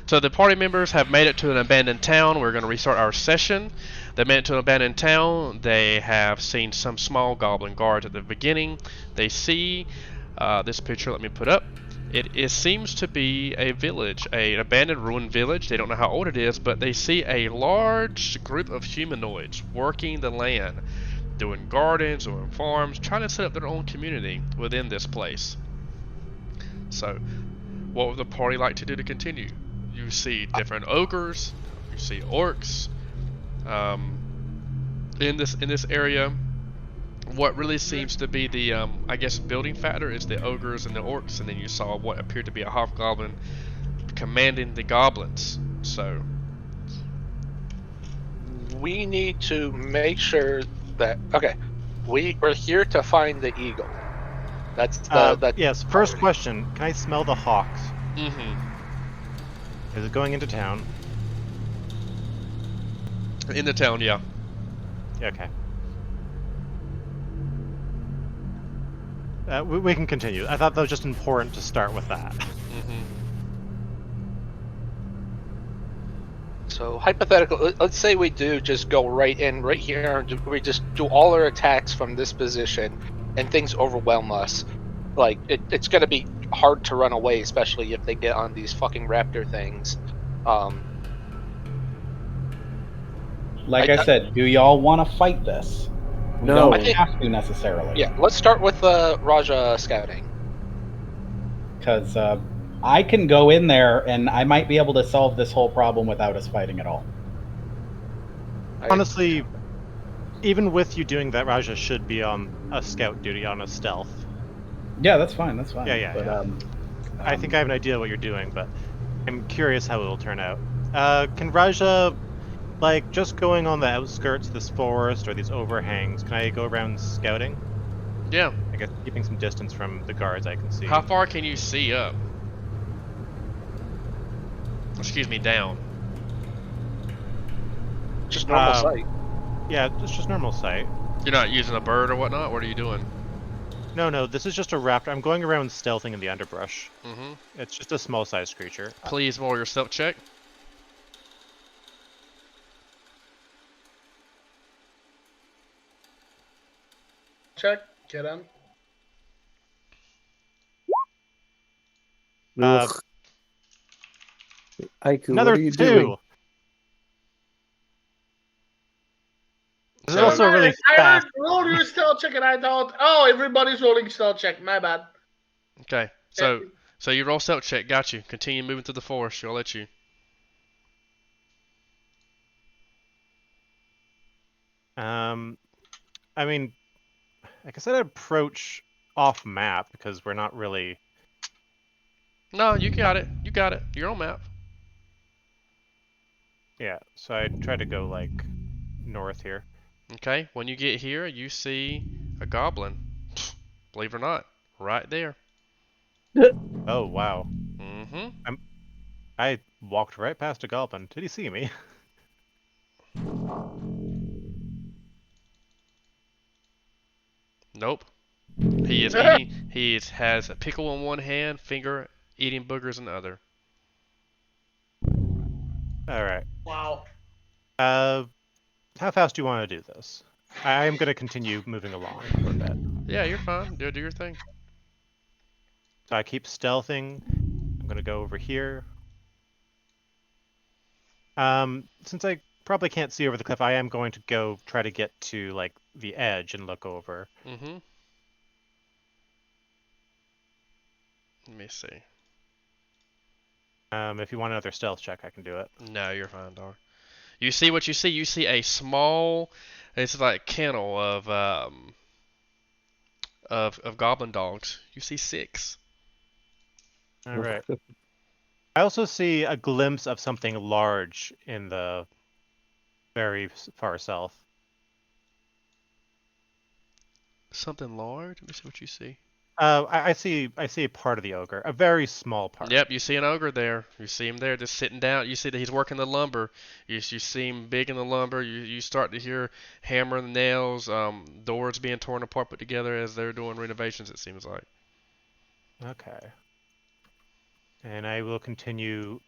So the party members have made it to an abandoned town. We're gonna restart our session. They made it to an abandoned town. They have seen some small goblin guards at the beginning. They see this picture. Let me put up. It seems to be a village, an abandoned ruined village. They don't know how old it is, but they see a large group of humanoids working the land, doing gardens, doing farms, trying to set up their own community within this place. So, what would the party like to do to continue? You see different ogres, you see orcs, in this area. What really seems to be the I guess building factor is the ogres and the orcs, and then you saw what appeared to be a hobgoblin commanding the goblins. So we need to make sure that we're here to find the eagle. That's yes. First question: can I smell the hawks? Mm-hmm. Is it going into town? In the town, yeah. Okay. We can continue. I thought that was just important to start with that. Mm-hmm. So hypothetical, let's say we do just go right in, right here, and we just do all our attacks from this position, and things overwhelm us. Like, it's gonna be hard to run away, especially if they get on these fucking raptor things. Like I said, do y'all want to fight this? We No. don't have to necessarily. Yeah, let's start with Raja scouting. Because I can go in there and I might be able to solve this whole problem without us fighting at all. Honestly, even with you doing that, Raja should be on a scout duty on a stealth. Yeah, that's fine. That's fine. Yeah. I think I have an idea what you're doing, but I'm curious how it will turn out. Can Raja, like, just going on the outskirts of this forest or these overhangs, can I go around scouting? Yeah. I guess keeping some distance from the guards I can see. How far can you see up? Excuse me, down. Just normal sight. Yeah, it's just normal sight. You're not using a bird or whatnot? What are you doing? No, this is just a raptor. I'm going around stealthing in the underbrush. Mm-hmm. It's just a small-sized creature. Please roll your stealth check. Check. Get him. Aiku, Another what are you 2! doing? This is also really fast. Roll your stealth check, and I thought, oh, everybody's rolling stealth check. My bad. Okay, so you roll stealth check. Got you. Continue moving through the forest. I'll let you. I mean, I guess I'd approach off map because we're not really. No, you got it. You got it. You're on map. Yeah, so I try to go like north here. Okay, when you get here, you see a goblin. Believe it or not, right there. Oh wow. Mm-hmm. I walked right past a goblin. Did he see me? Nope. He is eating. Has a pickle in one hand, finger eating boogers in the other. All right. Wow. How fast do you want to do this? I am going to continue moving along for a bit. Yeah, you're fine. Do your thing. So I keep stealthing. I'm going to go over here. Since I probably can't see over the cliff, I am going to go try to get to like the edge and look over. Mm-hmm. Let me see. If you want another stealth check, I can do it. No, you're fine, dog. You see what you see? You see a small, it's like kennel of goblin dogs. You see 6. All right. I also see a glimpse of something large in the very far south. Something large? Let me see what you see. I see a part of the ogre, a very small part. Yep, you see an ogre there. You see him there, just sitting down. You see that he's working the lumber. You see him big in the lumber. You start to hear hammer and nails, doors being torn apart, put together as they're doing renovations. It seems like. Okay. And I will continue.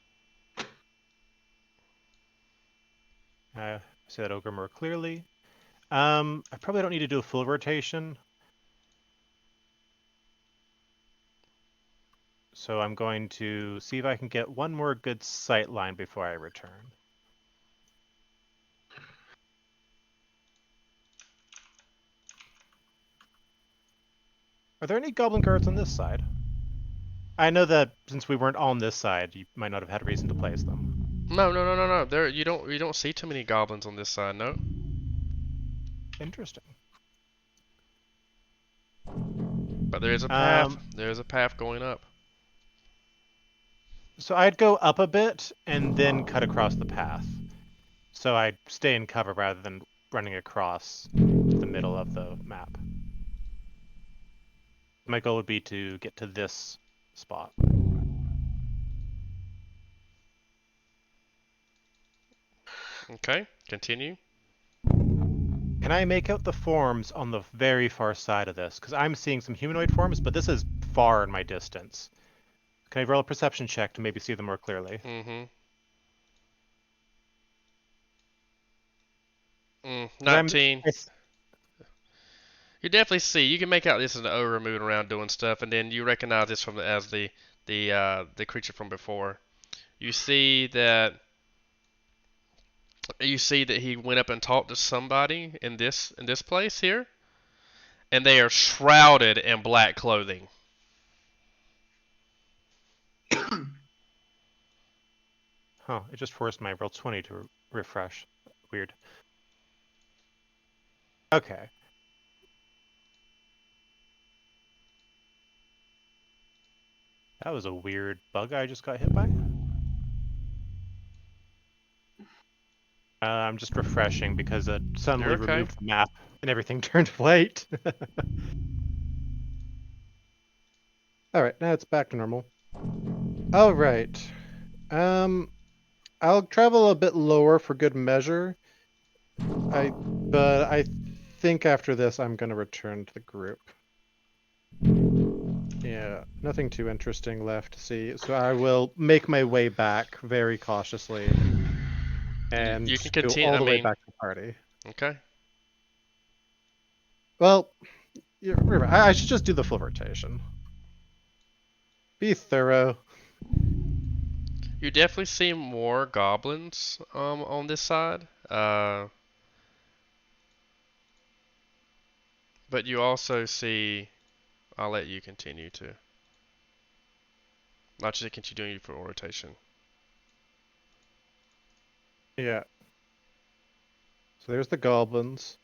Say that ogre more clearly. I probably don't need to do a full rotation. So I'm going to see if I can get one more good sight line before I return. Are there any goblin guards on this side? I know that since we weren't on this side, you might not have had a reason to place them. No. There you don't see too many goblins on this side, no. Interesting. But there is a path. There is a path going up. So I'd go up a bit and then cut across the path. So I'd stay in cover rather than running across the middle of the map. My goal would be to get to this spot. Okay, continue. Can I make out the forms on the very far side of this? Because I'm seeing some humanoid forms, but this is far in my distance. Can I roll a perception check to maybe see them more clearly? Mm-hmm. 'Cause 19. You definitely see. You can make out this is an ogre moving around doing stuff, and then you recognize this from as the creature from before. You see that he went up and talked to somebody in this place here, and they are shrouded in black clothing. Huh, it just forced my roll 20 to refresh. Weird. Okay. That was a weird bug I just got hit by. I'm just refreshing because it suddenly You're okay. removed the map and everything turned white. Alright, now it's back to normal. Alright. I'll travel a bit lower for good measure. But I think after this I'm gonna return to the group. Yeah, nothing too interesting left to see. So I will make my way back very cautiously and You can go continue. all the way back to the party. Okay. Well, I should just do the full rotation. Be thorough. You definitely see more goblins on this side. But you also see. I'll let you continue to. Not just continue for rotation. Yeah. So there's the goblins.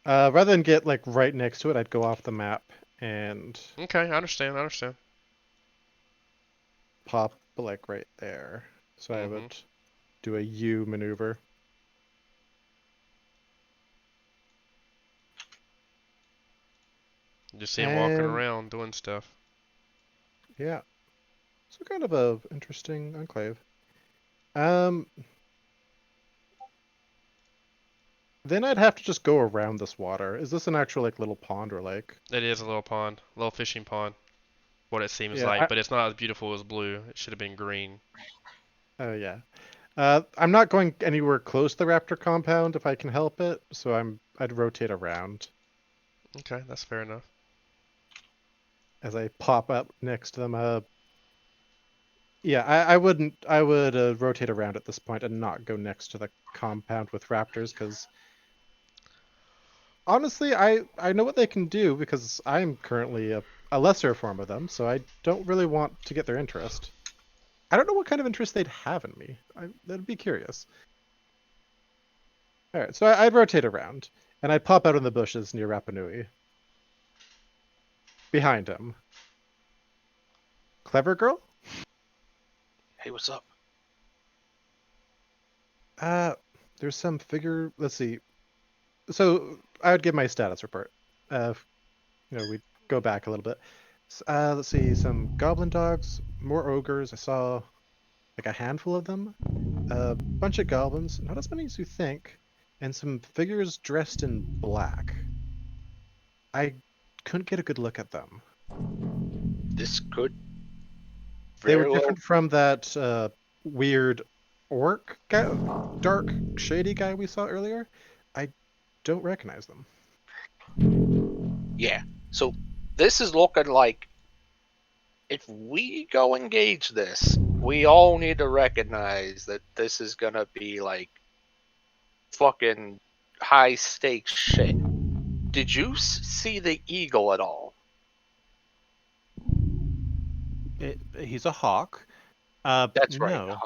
Rather than get like right next to it, I'd go off the map and Okay, I understand. pop like right there. So I would do a U maneuver. You just see him walking around doing stuff. Yeah. So kind of a interesting enclave. Then I'd have to just go around this water. Is this an actual like little pond or lake? It is a little pond, a little fishing pond. What it seems Yeah, like, but it's not as beautiful as blue. It should have been green. Oh yeah. I'm not going anywhere close to the raptor compound if I can help it, so I'd rotate around Okay, that's fair enough. as I pop up next to them. Yeah, I would rotate around at this point and not go next to the compound with raptors because honestly, I know what they can do because I'm currently a lesser form of them, so I don't really want to get their interest. I don't know what kind of interest they'd have in me. That'd be curious. All right, so I'd rotate around and I'd pop out in the bushes near Rapa Nui. Behind him. Clever girl? Hey, what's up? There's some figure. Let's see. So I would give my status report. We'd go back a little bit. Let's see. Some goblin dogs, more ogres. I saw like a handful of them. A bunch of goblins, not as many as you think, and some figures dressed in black. I couldn't get a good look at them. This could They were Very well. different from that weird orc guy, dark, shady guy we saw earlier. I don't recognize them. Yeah. So this is looking like if we go engage this, we all need to recognize that this is gonna be like fucking high stakes shit. Did you see the eagle at all? He's a hawk. That's right, No.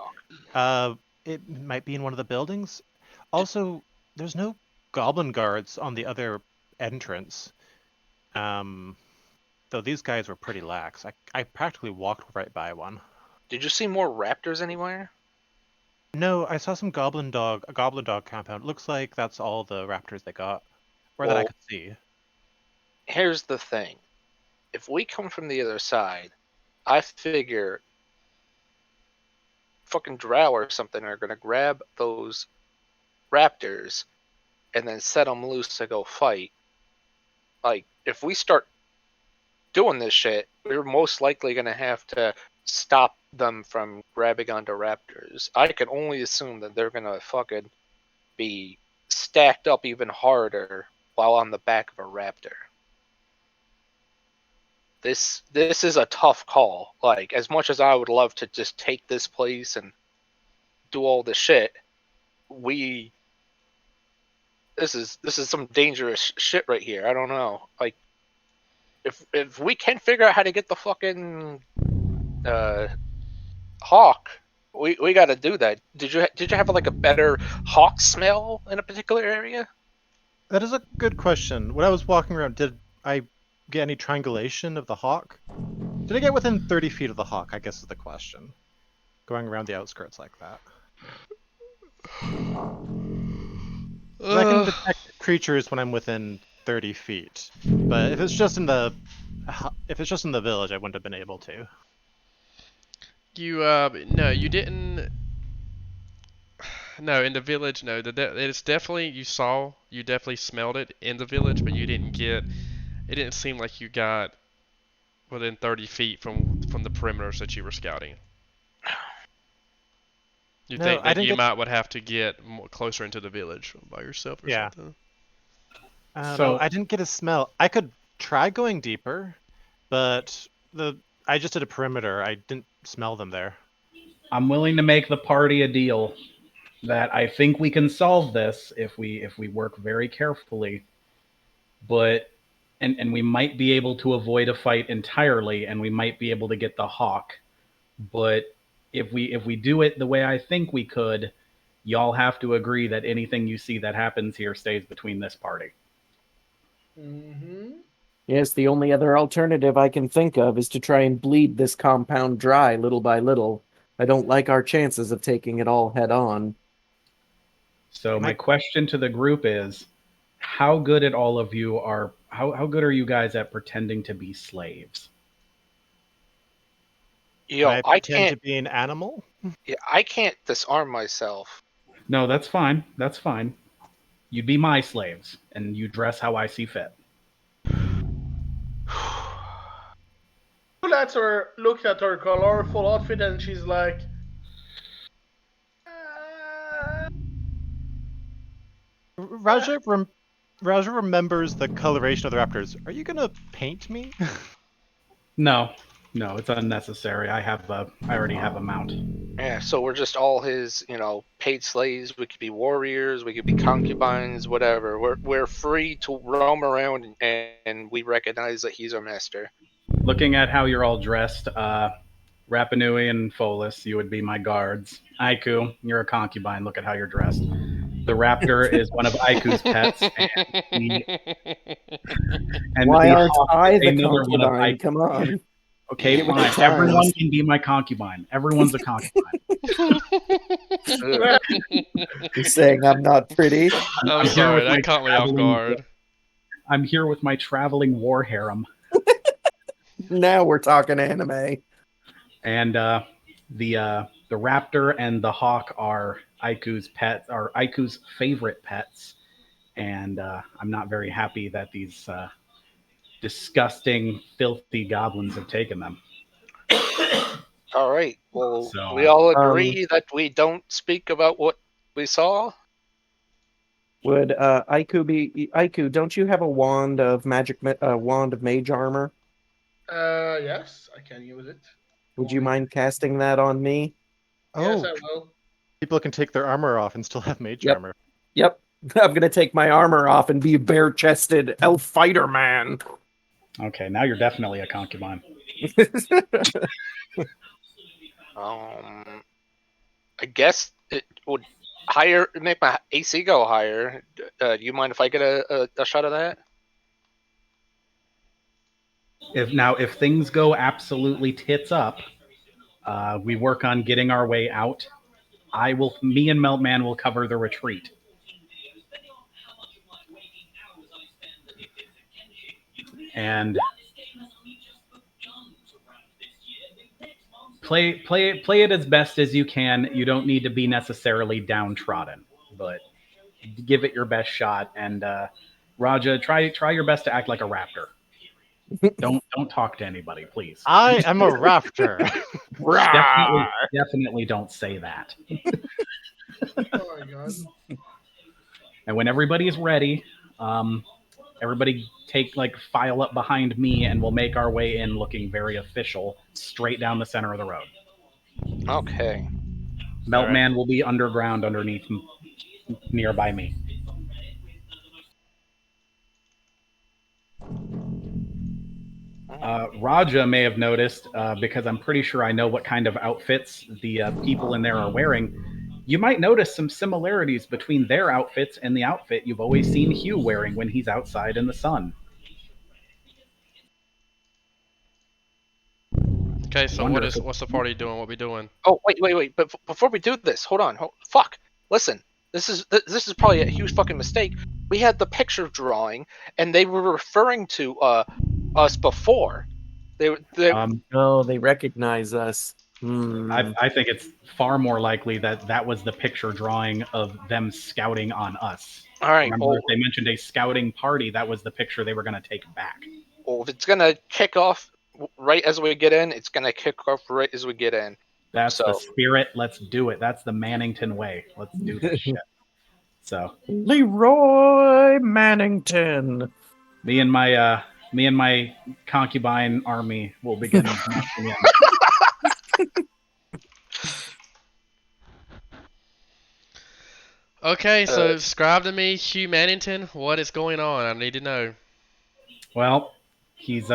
Hawk. It might be in one of the buildings. Also, there's no goblin guards on the other entrance. Though these guys were pretty lax. I practically walked right by one. Did you see more raptors anywhere? No, I saw a goblin dog compound. Looks like that's all the raptors they got, or that I Well, could see. here's the thing. If we come from the other side, I figure fucking Drow or something are gonna grab those raptors and then set them loose to go fight. Like, if we start doing this shit, we're most likely gonna have to stop them from grabbing onto raptors. I can only assume that they're gonna fucking be stacked up even harder while on the back of a raptor. This is a tough call. Like, as much as I would love to just take this place and do all this shit, we this is some dangerous shit right here. I don't know. Like, if we can figure out how to get the fucking hawk, we got to do that. Did you have like a better hawk smell in a particular area? That is a good question. When I was walking around, did I get any triangulation of the hawk? Did I get within 30 feet of the hawk, I guess is the question. Going around the outskirts like that. I can detect creatures when I'm within 30 feet. But if it's just in the village, I wouldn't have been able to. You no, you didn't. No, in the village, no. It's definitely you definitely smelled it in the village, but you didn't get. It didn't seem like you got within 30 feet from the perimeters that you were scouting. You No, think I that didn't you get. might would have to get more closer into the village by yourself or Yeah. something. No, I didn't get a smell. I could try going deeper, but I just did a perimeter. I didn't smell them there. I'm willing to make the party a deal that I think we can solve this if we work very carefully, but and we might be able to avoid a fight entirely, and we might be able to get the hawk. But if we do it the way I think we could, y'all have to agree that anything you see that happens here stays between this party. Mm-hmm. Yes, the only other alternative I can think of is to try and bleed this compound dry little by little. I don't like our chances of taking it all head on. So my question to the group is, how good at all of you are how good are you guys at pretending to be slaves? Yo, I I pretend to can't. be an animal. Yeah, I can't disarm myself. No, that's fine. That's fine. You'd be my slaves, and you dress how I see fit. Look at her colorful outfit, and she's like, Raja remembers the coloration of the raptors. Are you gonna paint me? No, it's unnecessary. I already have a mount. Yeah, so we're just all his, paid slaves. We could be warriors, we could be concubines, whatever. We're free to roam around, and we recognize that he's our master. Looking at how you're all dressed, Rapanui and Folis, you would be my guards. Aiku, you're a concubine. Look at how you're dressed. The raptor is one of Aiku's pets, and Why the aren't hawk I is the another one of concubine? Aiku. Come on. Okay, Give it fine. time. Everyone can be my concubine. Everyone's a concubine. Ugh. You're saying I'm not pretty? I'm here sorry, with that my caught me off traveling- guard. I'm here with my traveling war harem. Now we're talking anime. And the raptor and the hawk are Aiku's favorite pets. And I'm not very happy that these disgusting, filthy goblins have taken them. All right. Well, So, we all agree that we don't speak about what we saw. Would Aiku? Don't you have a wand of wand of mage armor? Yes, I can use it. Would you mind casting that on me? Yes, Oh, I will. people can take their armor off and still have mage Yep. armor. Yep. I'm gonna take my armor off and be a bare-chested elf fighter man. okay, now you're definitely a concubine. I guess it would make my AC go higher. Do you mind if I get a shot of that? If things go absolutely tits up, we work on getting our way out. Me and Meltman will cover the retreat. And play it as best as you can. You don't need to be necessarily downtrodden, but give it your best shot. And Raja, try your best to act like a raptor. Don't talk to anybody, please. I am a raptor. Definitely don't say that. Oh my god. And when everybody's ready, everybody file up behind me, and we'll make our way in looking very official, straight down the center of the road. Okay. Meltman will be underground underneath, nearby me. Raja may have noticed, because I'm pretty sure I know what kind of outfits the people in there are wearing. You might notice some similarities between their outfits and the outfit you've always seen Hugh wearing when he's outside in the sun. Okay, so what's the party doing? What we doing? Oh, wait. But before we do this, hold on. Fuck. Listen. This is probably a huge fucking mistake. We had the picture drawing, and they were referring to us before. They Oh, they recognize us. I think it's far more likely that was the picture drawing of them scouting on us. All right. Remember, if they mentioned a scouting party, that was the picture they were going to take back. Well, if it's gonna kick off right as we get in, it's gonna kick off right as we get in. That's the spirit. Let's do it. That's the Mannington way. Let's do this shit. So, Leroy Mannington. Me and my concubine army will begin marching in. Okay, so describe to me Hugh Mannington. What is going on? I need to know. Well, he's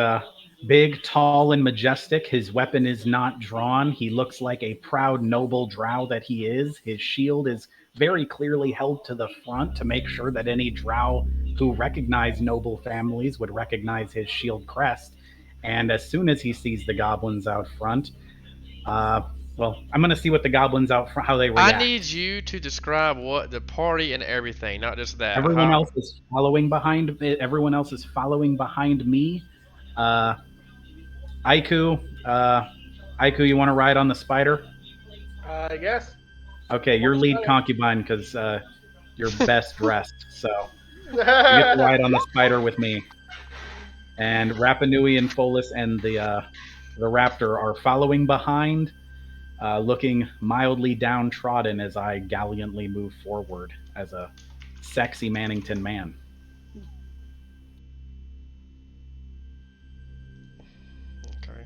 big, tall, and majestic. His weapon is not drawn. He looks like a proud, noble drow that he is. His shield is very clearly held to the front to make sure that any drow who recognize noble families would recognize his shield crest. And as soon as he sees the goblins out front, well, I'm going to see what the goblins out front, how they react. I need you to describe what the party and everything, not just that. Everyone else is following behind. Everyone else is following behind me. Aiku, you want to ride on the spider? I guess. Okay, you're lead concubine because you're best dressed. So you get to ride on the spider with me. And Rapanui and Folus and the raptor are following behind, looking mildly downtrodden as I gallantly move forward as a sexy Mannington man. Okay.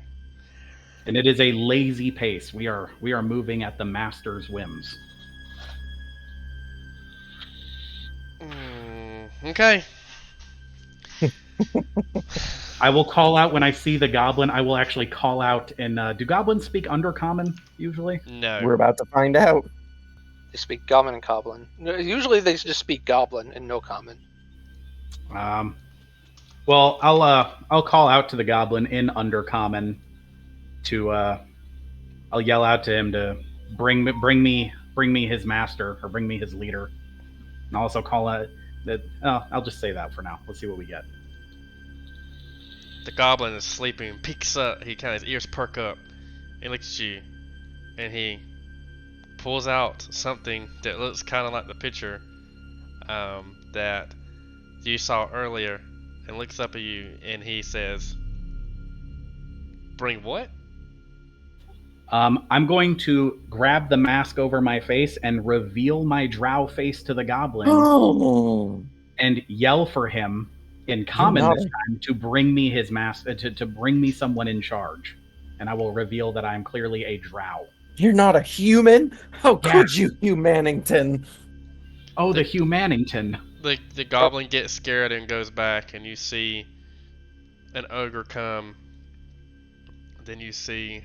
And it is a lazy pace. We are moving at the master's whims. Okay. I will call out when I see the goblin. I will actually call out. And do goblins speak Undercommon usually? No. We're about to find out. They speak Goblin and Goblin. Usually they just speak Goblin and no Common. Well, I'll call out to the goblin in Undercommon. I'll yell out to him to bring me his master, or bring me his leader. And I'll also call out that. I'll just say that for now. Let's see what we get. The goblin is sleeping, peeks up, his ears perk up, he looks at you, and he pulls out something that looks kind of like the picture that you saw earlier, and looks up at you, and he says, "Bring what?" I'm going to grab the mask over my face and reveal my drow face to the goblin Oh, and yell for him in You're common not this time to bring me his mask, to bring me someone in charge. And I will reveal that I am clearly a drow. you're not a human? How Yeah. could you, Humanington? Oh, the Humanington. The goblin gets scared and goes back, and you see an ogre come. Then you see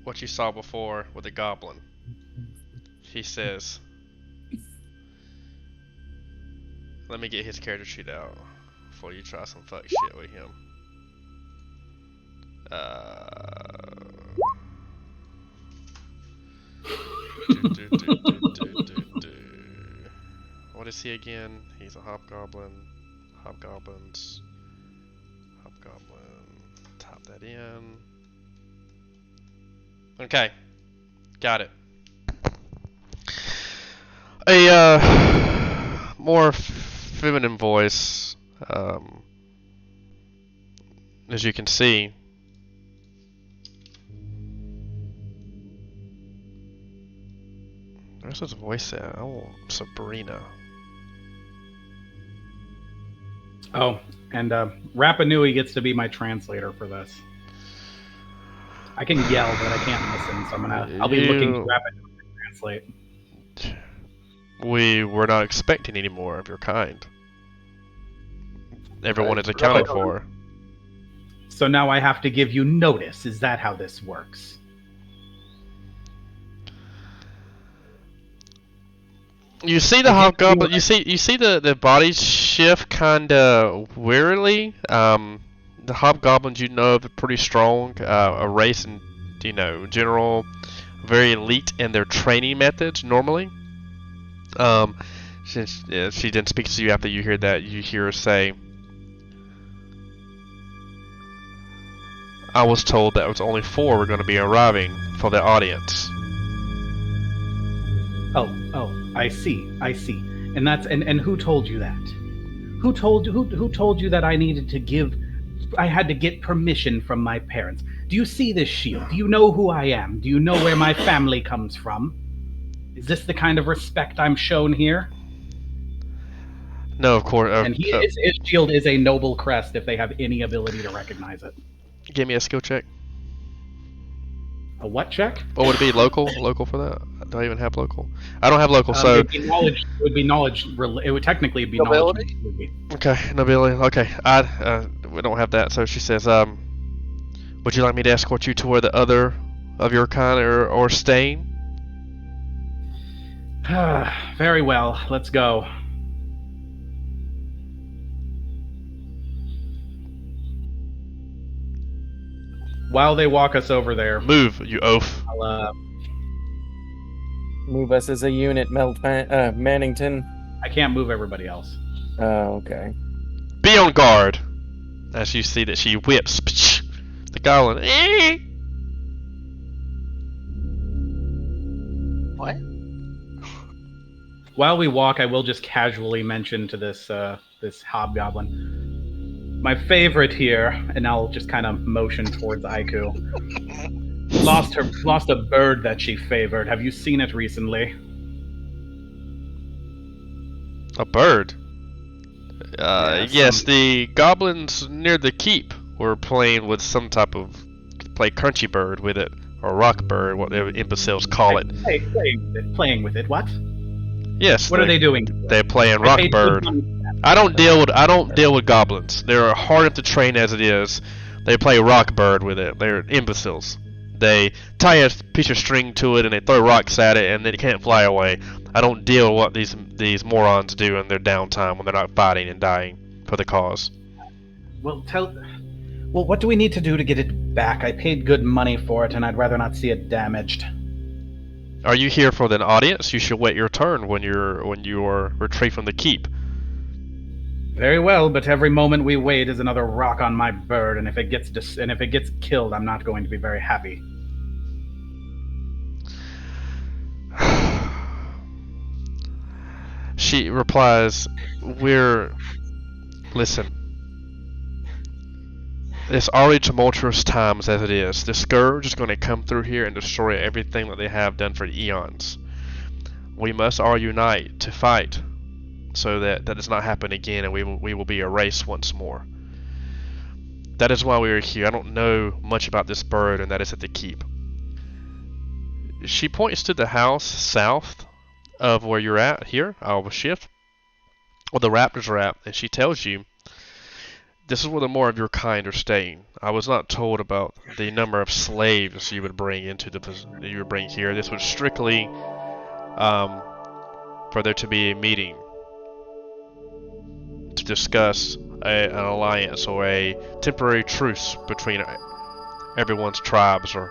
what you saw before with the goblin. He says, "Let me get his character sheet out before you try some fuck shit with him." What is he again? He's a hobgoblin. Hobgoblins. Hobgoblin. Type that in. Okay. Got it. A more feminine voice, as you can see. Where's his voice at? I want Sabrina. Oh, and Rapa Nui gets to be my translator for this. I can yell, but I can't listen, so I'll be looking to Rapa Nui to translate. We were not expecting any more of your kind. Everyone is accounted for. So now I have to give you notice. Is that how this works? You see the hobgoblin. You see the bodies shift kinda wearily. The hobgoblins, you know, they're pretty strong. A race and general, very elite in their training methods normally. Since she then speaks to you after you hear that, you hear her say, "I was told that it was only 4 were going to be arriving for the audience." Oh, I see. And that's and who told you that? Who told you that I had to get permission from my parents? Do you see this shield? Do you know who I am? Do you know where my family comes from? Is this the kind of respect I'm shown here? No, of course. And his shield is a noble crest if they have any ability to recognize it. Give me a skill check. A what check? What would it be? Local for that? Do I even have local? I don't have local, so it would be knowledge. It would technically be Nobility? knowledge. okay, nobility. Okay, we don't have that. So she says, "Would you like me to escort you to where the other of your kind are staying?" Very well. Let's go. While they walk us over there, Move, you oaf. I'll, Move us as a unit, Mannington. I can't move everybody else. Oh, okay. Be on guard. As you see that she whips the goblin. What? While we walk, I will just casually mention to this hobgoblin, my favorite here, and I'll just kind of motion towards Aiku. Lost a bird that she favored. Have you seen it recently? A bird? Yes, some- the goblins near the keep were playing with some type of crunchy bird with it, or rock bird, what the imbeciles call it. Playing with it. What? Yes. What are they doing? They're playing I rock paid bird. good money for that. I don't deal with goblins. They're hard enough to train as it is. They play rock bird with it. They're imbeciles. They tie a piece of string to it and they throw rocks at it and then it can't fly away. I don't deal with what these morons do in their downtime when they're not fighting and dying for the cause. Well, what do we need to do to get it back? I paid good money for it, and I'd rather not see it damaged. Are you here for the audience? You should wait your turn when you are retreat from the keep. Very well, but every moment we wait is another rock on my bird, and if it gets killed, I'm not going to be very happy. She replies, "Listen. It's already tumultuous times as it is. The Scourge is going to come through here and destroy everything that they have done for eons. We must all unite to fight so that does not happen again and we will be erased once more. That is why we are here. I don't know much about this bird, and that is at the keep. She points to the house south of where you're at here, our shift, where the raptors are at, and she tells you this is where the more of your kind are staying. I was not told about the number of slaves you would bring here. This was strictly for there to be a meeting to discuss an alliance or a temporary truce between everyone's tribes. Or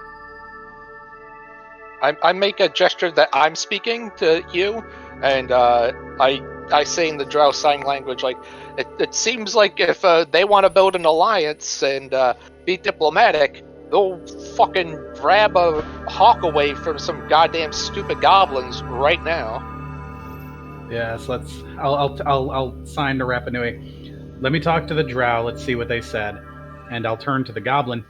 I make a gesture that I'm speaking to you, and I say in the Drow sign language, like, it seems like if they want to build an alliance and be diplomatic, they'll fucking grab a hawk away from some goddamn stupid goblins right now. Yes, I'll sign to Rapanui. Let me talk to the Drow. Let's see what they said, and I'll turn to the Goblin.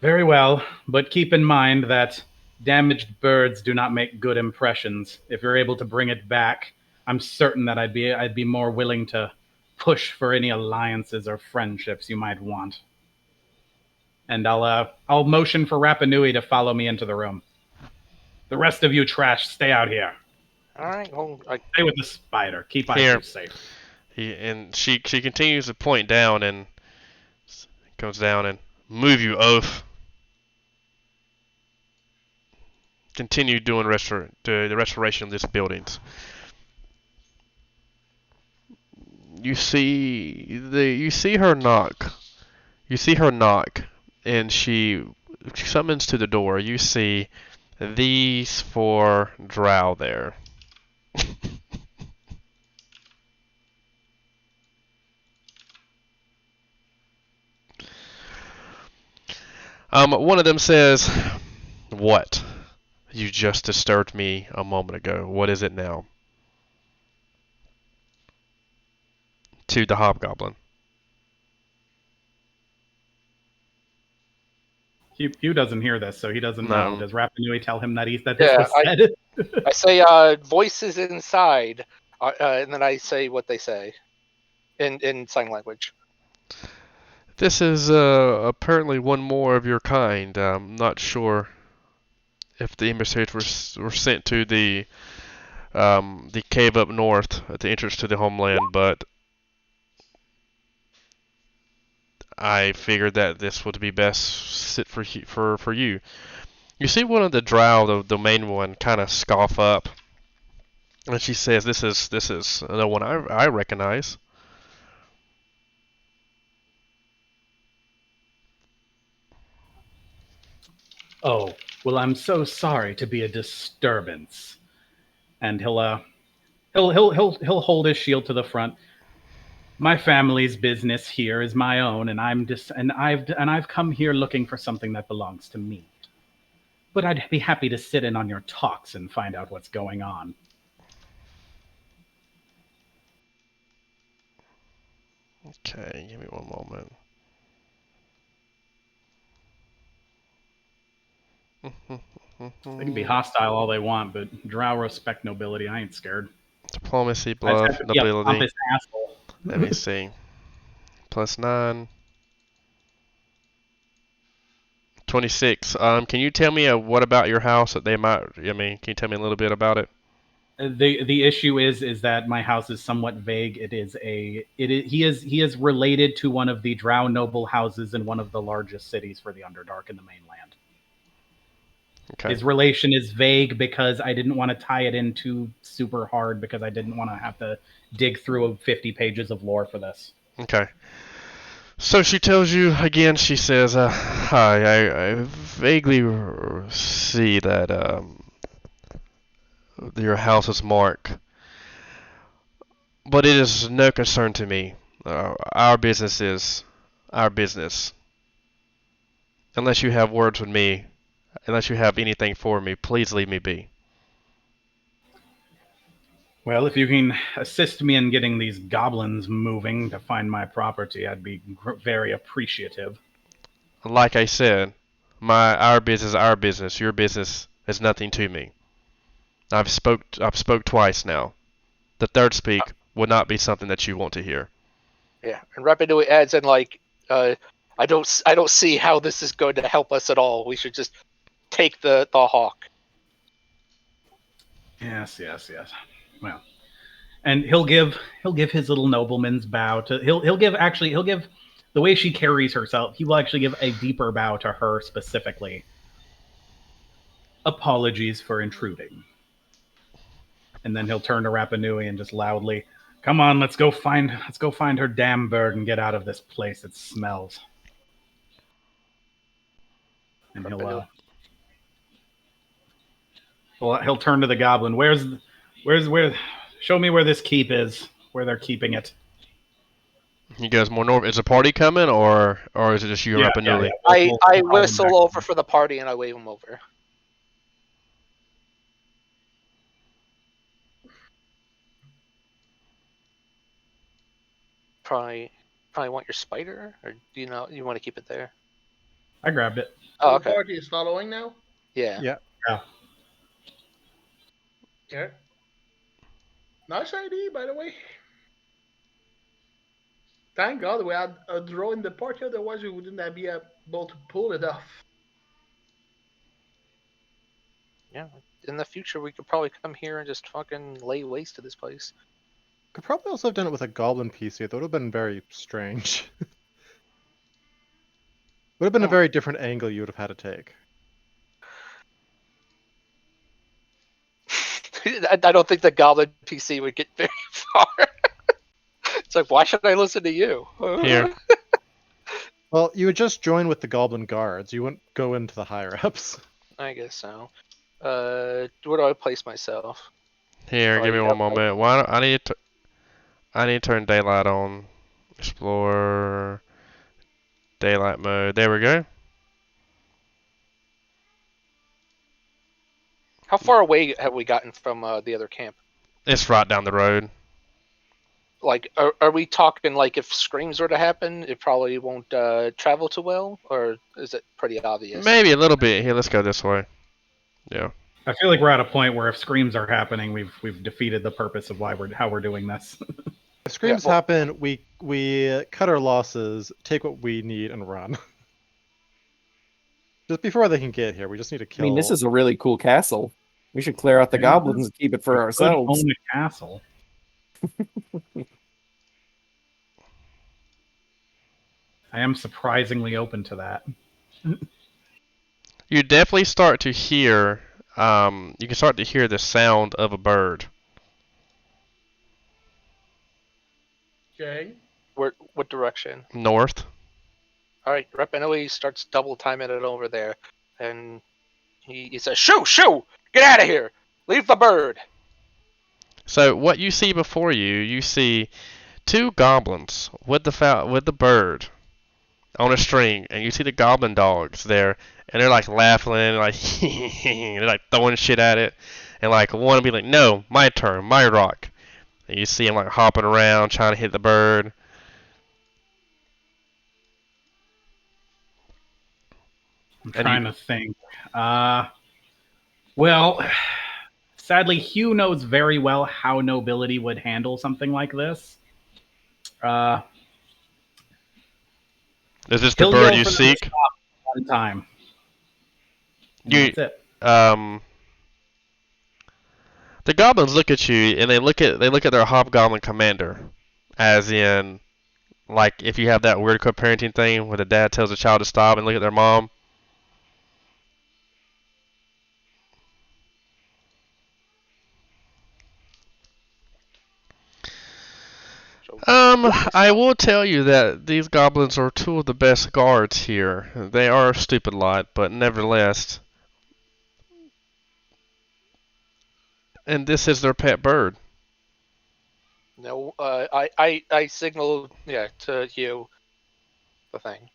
Very well, but keep in mind that damaged birds do not make good impressions. If you're able to bring it back, I'm certain that I'd be more willing to push for any alliances or friendships you might want. And I'll motion for Rapanui to follow me into the room. The rest of you trash, stay out here. All right, well, Stay with the spider. Keep Here. Isis safe. She continues to point down and goes down and move you oaf. Continue doing the restoration of these buildings. You see her knock. You see her knock, and she summons to the door. You see these 4 Drow there. One of them says, "What? You just disturbed me a moment ago. What is it now?" To the Hobgoblin. Hugh doesn't hear this, so he doesn't No. know. Does Rapanui tell him that this Yeah, was said? I say voices inside, and then I say what they say in sign language. This is apparently one more of your kind. I'm not sure if the emissaries were sent to the cave up north at the entrance to the homeland, but I figured that this would be best sit for you. You see one of the Drow, the main one, kind of scoff up, and she says, "This is no one I recognize." Oh, well, I'm so sorry to be a disturbance. And he'll hold his shield to the front. My family's business here is my own, and I've come here looking for something that belongs to me. But I'd be happy to sit in on your talks and find out what's going on. Okay, give me one moment. They can be hostile all they want, but Drow respect nobility. I ain't scared. Diplomacy, I just bluff, have to be a nobility. pompous asshole. Let me see. +9. 26. Can you tell me what about your house that they might? I mean, can you tell me a little bit about it? The issue is that my house is somewhat vague. He is related to one of the Drow noble houses in one of the largest cities for the Underdark in the mainland. Okay. His relation is vague because I didn't want to tie it in too super hard because I didn't want to have to dig through 50 pages of lore for this. Okay. So she tells you again. She says, "Hi, I vaguely see that your house is marked, but it is no concern to me. Our business is our business. Unless you have words with me, unless you have anything for me, please leave me be." Well, if you can assist me in getting these goblins moving to find my property, I'd be very appreciative. Like I said, our business is our business. Your business is nothing to me. I've spoke twice now. The third speak would not be something that you want to hear. Yeah, and Rapidly adds in like, I don't see how this is going to help us at all. We should just take the hawk. Yes. Well, and he'll give his little nobleman's bow to he'll give the way she carries herself. He will actually give a deeper bow to her specifically. Apologies for intruding. And then he'll turn to Rapanui and just loudly, "Come on, let's go find her damn bird and get out of this place. It smells." And he'll turn to the goblin. Where's show me where this keep is, where they're keeping it. He goes more north. Is a party coming, or is it just you and Rapanui? I whistle over for the party and I wave him over. Probably want your spider, or do you want to keep it there? I grabbed it. Oh, The okay. party is following now? Yeah. Yeah. Yeah. Nice idea, by the way. Thank God we had a Drow in the party, otherwise we wouldn't be able to pull it off. Yeah. In the future, we could probably come here and just fucking lay waste to this place. Could probably also have done it with a goblin PC. That would have been very strange. Would have been a very different angle you would have had to take. I don't think the goblin PC would get very far. It's like, why should I listen to you? Here. Well, you would just join with the goblin guards. You wouldn't go into the higher ups. I guess so. Where do I place myself? Here, give me one moment. I need to turn daylight on. Explore daylight mode. There we go. How far away have we gotten from the other camp? It's right down the road. Like, are we talking like if screams were to happen, it probably won't travel too well, or is it pretty obvious? Maybe a little bit. Here, let's go this way. Yeah. I feel like we're at a point where if screams are happening, we've defeated the purpose of how we're doing this. If screams happen, we cut our losses, take what we need, and run. Just before they can get here, we just need to kill. I mean, this is a really cool castle. We should clear out the goblins and keep it for ourselves. Own a castle. I am surprisingly open to that. You definitely start to hear. You can start to hear the sound of a bird. Okay. What direction? North. All right, Rapinelli starts double timing it over there, and he says, "Shoo! Get out of here! Leave the bird!" So what you see before you see two goblins with the bird on a string, and you see the goblin dogs there, and they're like laughing, like they're like throwing shit at it, and like one will be like, "No, my turn, my rock." And you see him like hopping around trying to hit the bird. I'm trying to think. Well, sadly, Hugh knows very well how nobility would handle something like this. Is this the bird you seek? One time. That's it. The goblins look at you, and they look at their hobgoblin commander, as in, like if you have that weird co-parenting thing where the dad tells the child to stop and look at their mom. I will tell you that these goblins are two of the best guards here. They are a stupid lot, but nevertheless. And this is their pet bird. No, I signal to you the thing.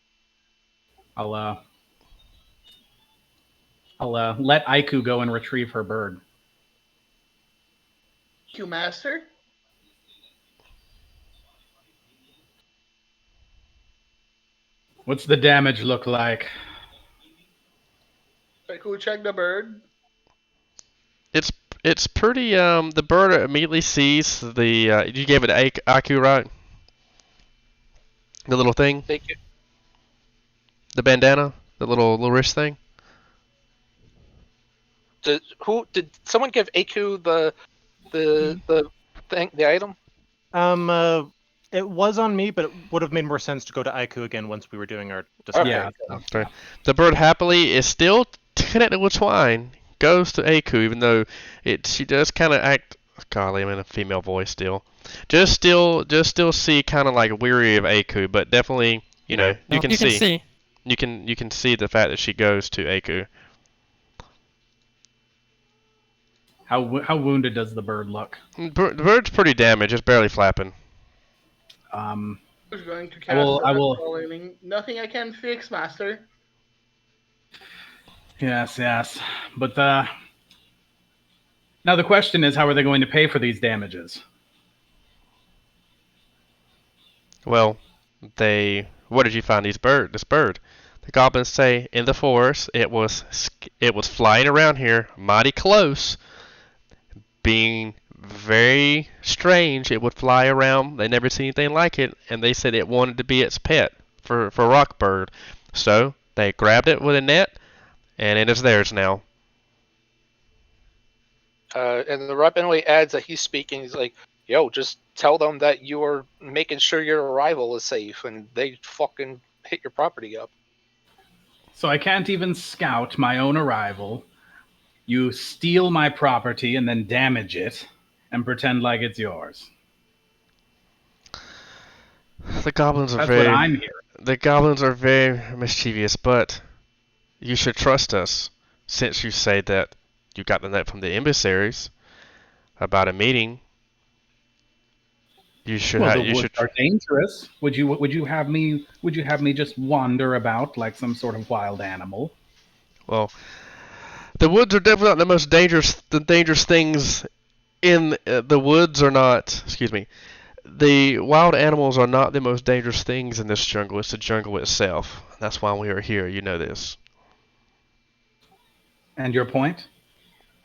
I'll let Aiku go and retrieve her bird. Q Master? What's the damage look like? Cool, check the bird. It's pretty. The bird immediately sees the. You gave it IQ, right? The little thing, Thank you. the bandana, the little wrist thing. Did someone give AQ the thing, the item? It was on me, but it would have made more sense to go to Aiku again once we were doing our Okay. discussion. Yeah. Okay. The bird happily is still connected with Twine. Goes to Aku, even though she does kind of act. Golly, I'm in a female voice still. Just still see kind of like weary of Aku, but definitely, you can see. You can see the fact that she goes to Aku. How wounded does the bird look? The bird's pretty damaged, just barely flapping. Who's going to cast I will. Falling? Nothing I can fix, Master. Yes. But now the question is, how are they going to pay for these damages? Well, where did you find this bird? The goblins say in the forest. It was flying around here, mighty close, being very strange. It would fly around. They never seen anything like it, and they said it wanted to be its pet for Rockbird. So they grabbed it with a net, and it is theirs now. And the rep anyway adds that he's speaking. He's like, "Yo, just tell them that you are making sure your arrival is safe, and they fucking hit your property up." So I can't even scout my own arrival. You steal my property and then damage it and pretend like it's yours. The goblins are That's very. what I'm hearing. The goblins are very mischievous, but you should trust us, since you say that you got the note from the emissaries about a meeting. You should. Well, You the should. woods are dangerous. Would you have me just wander about like some sort of wild animal? Well, the woods are definitely not the most dangerous. The dangerous things in the woods are not. Excuse me. The wild animals are not the most dangerous things in this jungle. It's the jungle itself. That's why we are here. You know this. And your point?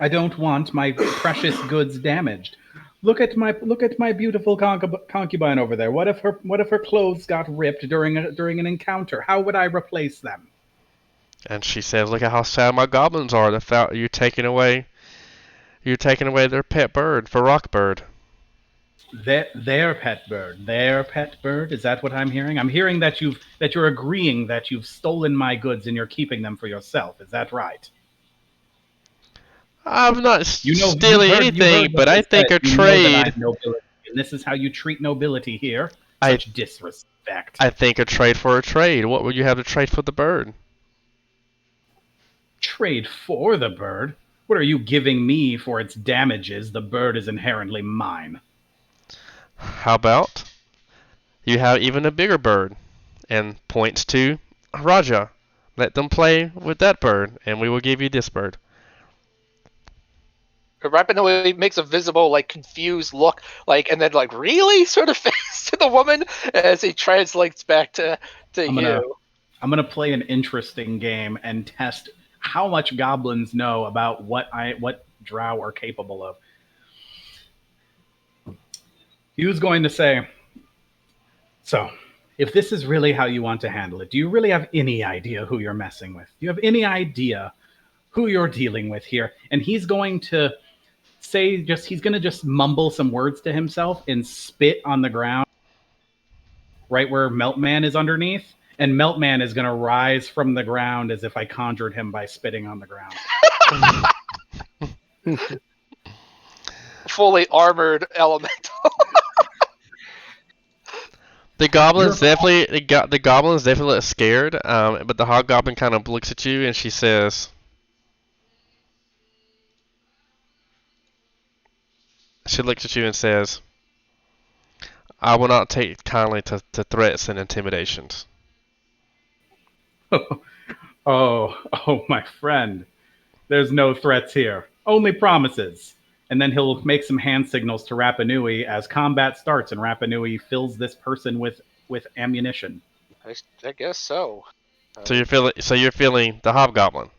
I don't want my precious goods damaged. Look at my beautiful concubine over there. What if her clothes got ripped during an encounter? How would I replace them? And she says, "Look at how sad my goblins are. The fact you're taking away their pet bird for Rockbird." Their pet bird. Their pet bird. Is that what I'm hearing? I'm hearing that you're agreeing that you've stolen my goods and you're keeping them for yourself. Is that right? I'm not stealing anything, but I think a You know that trade. I'm nobility, and this is how you treat nobility here. I- Such disrespect. I think a trade for a trade. What would you have to trade for the bird? Trade for the bird? What are you giving me for its damages? The bird is inherently mine. How about you have even a bigger bird, and points to Raja. Let them play with that bird, and we will give you this bird. Rapinoe makes a visible, like, confused look, like, and then, like, really sort of face to the woman as he translates back to you. I'm gonna play an interesting game and test how much goblins know about what Drow are capable of. He was going to say, so, if this is really how you want to handle it, do you really have any idea who you're messing with? Do you have any idea who you're dealing with here? And he's going to he's going to just mumble some words to himself and spit on the ground right where Meltman is underneath. And Meltman is going to rise from the ground as if I conjured him by spitting on the ground. Fully armored elemental. The goblins definitely look scared, but the hobgoblin kind of looks at you and she says, she looks at you and says, "I will not take kindly to threats and intimidations." Oh, my friend. There's no threats here. Only promises. And then he'll make some hand signals to Rapa Nui as combat starts, and Rapa Nui fills this person with ammunition. I guess so. So you're feeling the hobgoblin.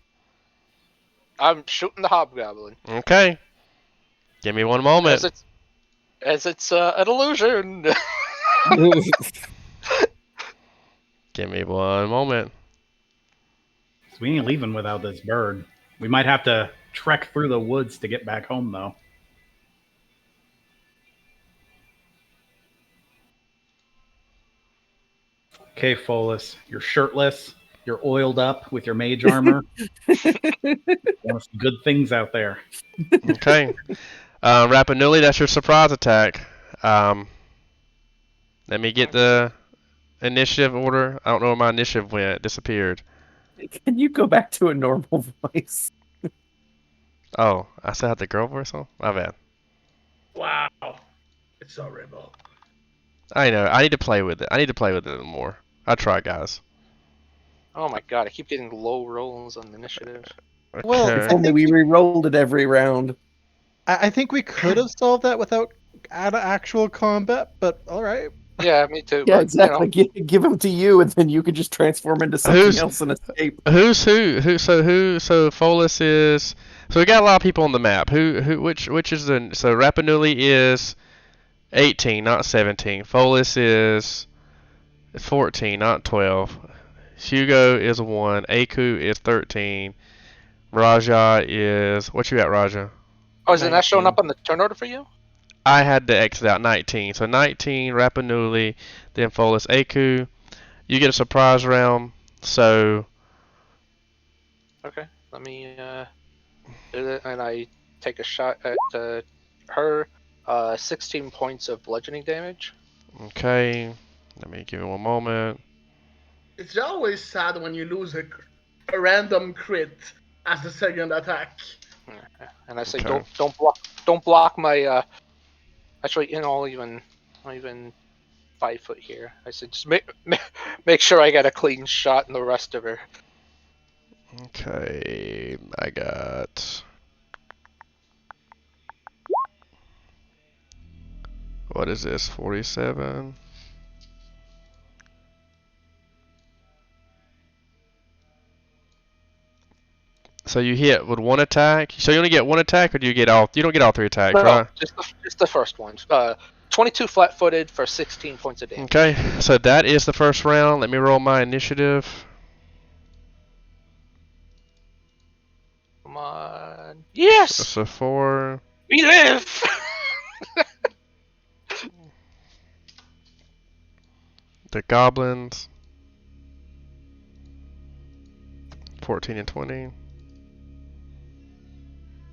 I'm shooting the hobgoblin. Okay. Give me one moment. As it's an illusion. Give me one moment. So we ain't leaving without this bird. We might have to trek through the woods to get back home, though. Okay, Folus, you're shirtless. You're oiled up with your mage armor. Want some good things out there. Okay. Rapinulli, that's your surprise attack. Let me get the initiative order. I don't know where my initiative went. It disappeared. Can you go back to a normal voice? Oh, I still had the girl voice on? My bad. Wow. It's horrible. I know. I need to play with it. I need to play with it more. I try, guys. Oh my god, I keep getting low rolls on initiative. Well, Okay. If only we re-rolled it every round. I think we could have solved that without actual combat, but all right. Yeah, me too. Yeah, but, exactly. Give him to you, and then you could just transform into something Who's- else and escape. Who's who? So Folus is. So we got a lot of people on the map. Which is the. So Rapinulli is 18, not 17. Folus is 14, not 12. Hugo is 1. Aku is 13. Raja is. What you got, Raja? Oh, is it not showing 19. up on the turn order for you? I had to exit out 19. So 19, Rapinulli, then Folus, Aku. You get a surprise round. So. Okay, let me do that, and I take a shot at her. 16 points of bludgeoning damage. Okay. Let me give it one moment. It's always sad when you lose a random crit as the second attack. And I say, Okay. don't block my. Actually, I'll even 5 foot here. I said, just make sure I got a clean shot in the rest of her. Okay, I got. What is this? 47. So you hit with one attack. So you only get one attack, or do you get all? You don't get all 3 attacks, No, right? just the first one. 22 flat-footed for 16 points of damage. Okay, so that is the first round. Let me roll my initiative. Come on. Yes! So 4. We live! The goblins. 14 and 20.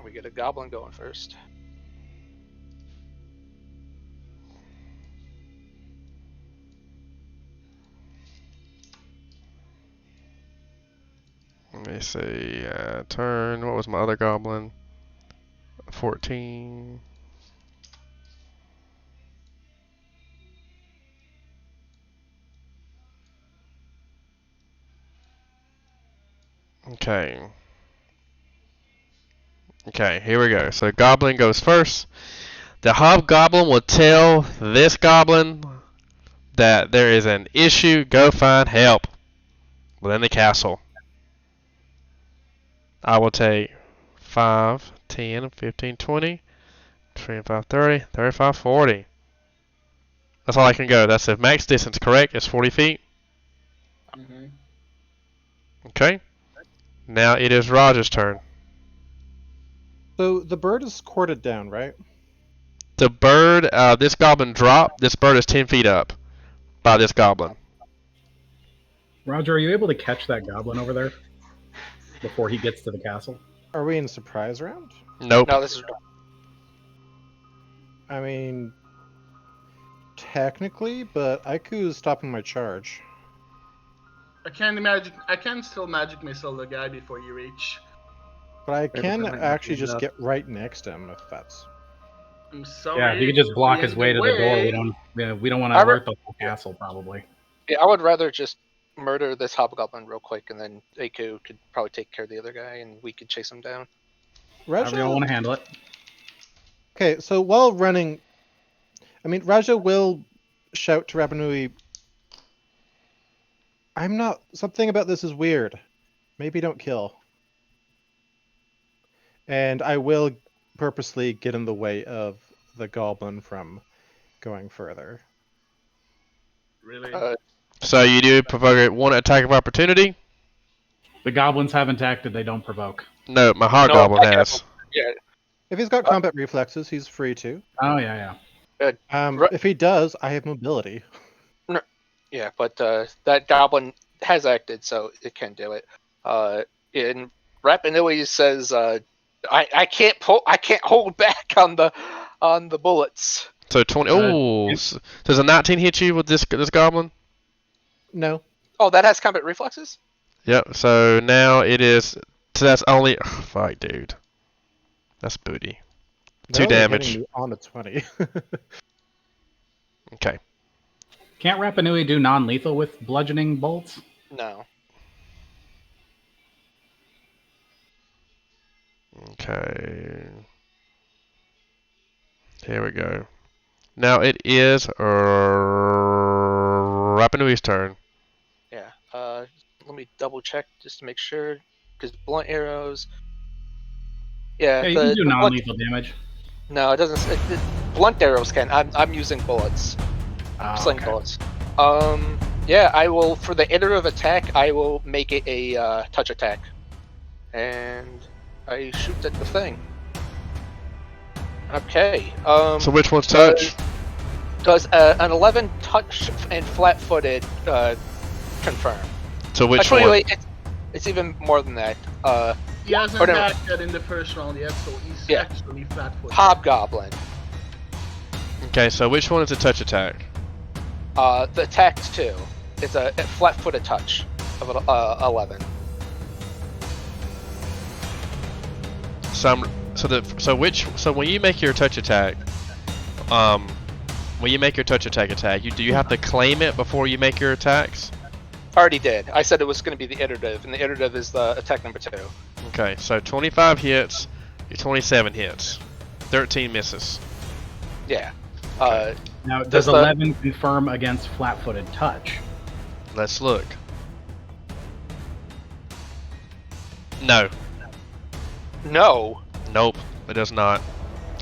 We get a goblin going first. Let me see. Turn. What was my other goblin? 14. Okay. Okay, here we go. So goblin goes first. The hobgoblin will tell this goblin that there is an issue. Go find help within the castle. I will take 5, 10, 15, 20, 25, 30, 35, 40. That's all I can go. That's the max distance, correct? It's 40 feet. Mm-hmm. Okay. Now it is Roger's turn. So the bird is corded down, right? The bird, this goblin dropped. This bird is 10 feet up by this goblin. Roger, are you able to catch that goblin over there before he gets to the castle? Are we in surprise round? Nope. No, this is I mean, technically, but Aiku is stopping my charge. I can still magic missile the guy before you reach. But I Right, can because I actually might just up. get right next to him if that's. I'm sorry. Yeah, if he could just block his way to the door, we don't want to I alert the whole castle, probably. Yeah, I would rather just murder this hobgoblin real quick, and then Aku could probably take care of the other guy, and we could chase him down. However you all want to handle it. Okay, so while running, I mean, Raja will shout to Rapanui, I'm not. Something about this is weird. Maybe don't kill. And I will purposely get in the way of the goblin from going further. Really? So you do provoke one attack of opportunity? The goblins haven't acted; they don't provoke. No, my hard No, goblin I has. Yeah. If he's got combat reflexes, he's free to. Oh yeah, yeah. If he does, I have mobility. Yeah, but that goblin has acted, so it can do it. And Rapinui says, "I can't hold back on the bullets." So 20. Oh, does a 19 hit you with this goblin? No. Oh, that has combat reflexes. Yep. So now it is. So that's only. Oh, fuck, dude. That's booty. They're 2 only damage. hitting me on a 20. Okay. Can't Rapanui do non-lethal with bludgeoning bolts? No. Okay. Here we go. Now it is Rapanui's turn. Yeah. Let me double check just to make sure, because blunt arrows. Yeah. Yeah, you can do non-lethal damage. No, it doesn't. Blunt arrows can. I'm using bullets. Sling Okay. bullets. Yeah, I will, for the iterative attack, I will make it a touch attack. And I shoot at the thing. Okay. So which one's touch? Does an 11 touch and flat-footed confirm? So which Actually, one? wait, it's even more than that. He hasn't or no. had that in the first round yet, so he's Yeah. actually flat-footed. Hobgoblin. Okay, so which one is a touch attack? The attack's 2. It's a flat-footed touch of 11. So when you make your touch attack, when you make your touch attack, do you have to claim it before you make your attacks? Already did. I said it was going to be the iterative, and the iterative is the attack number 2. Okay, so 25 hits, 27 hits, 13 misses. Yeah. Now, does 11 confirm against flat-footed touch? Let's look. No. No. Nope, it does not.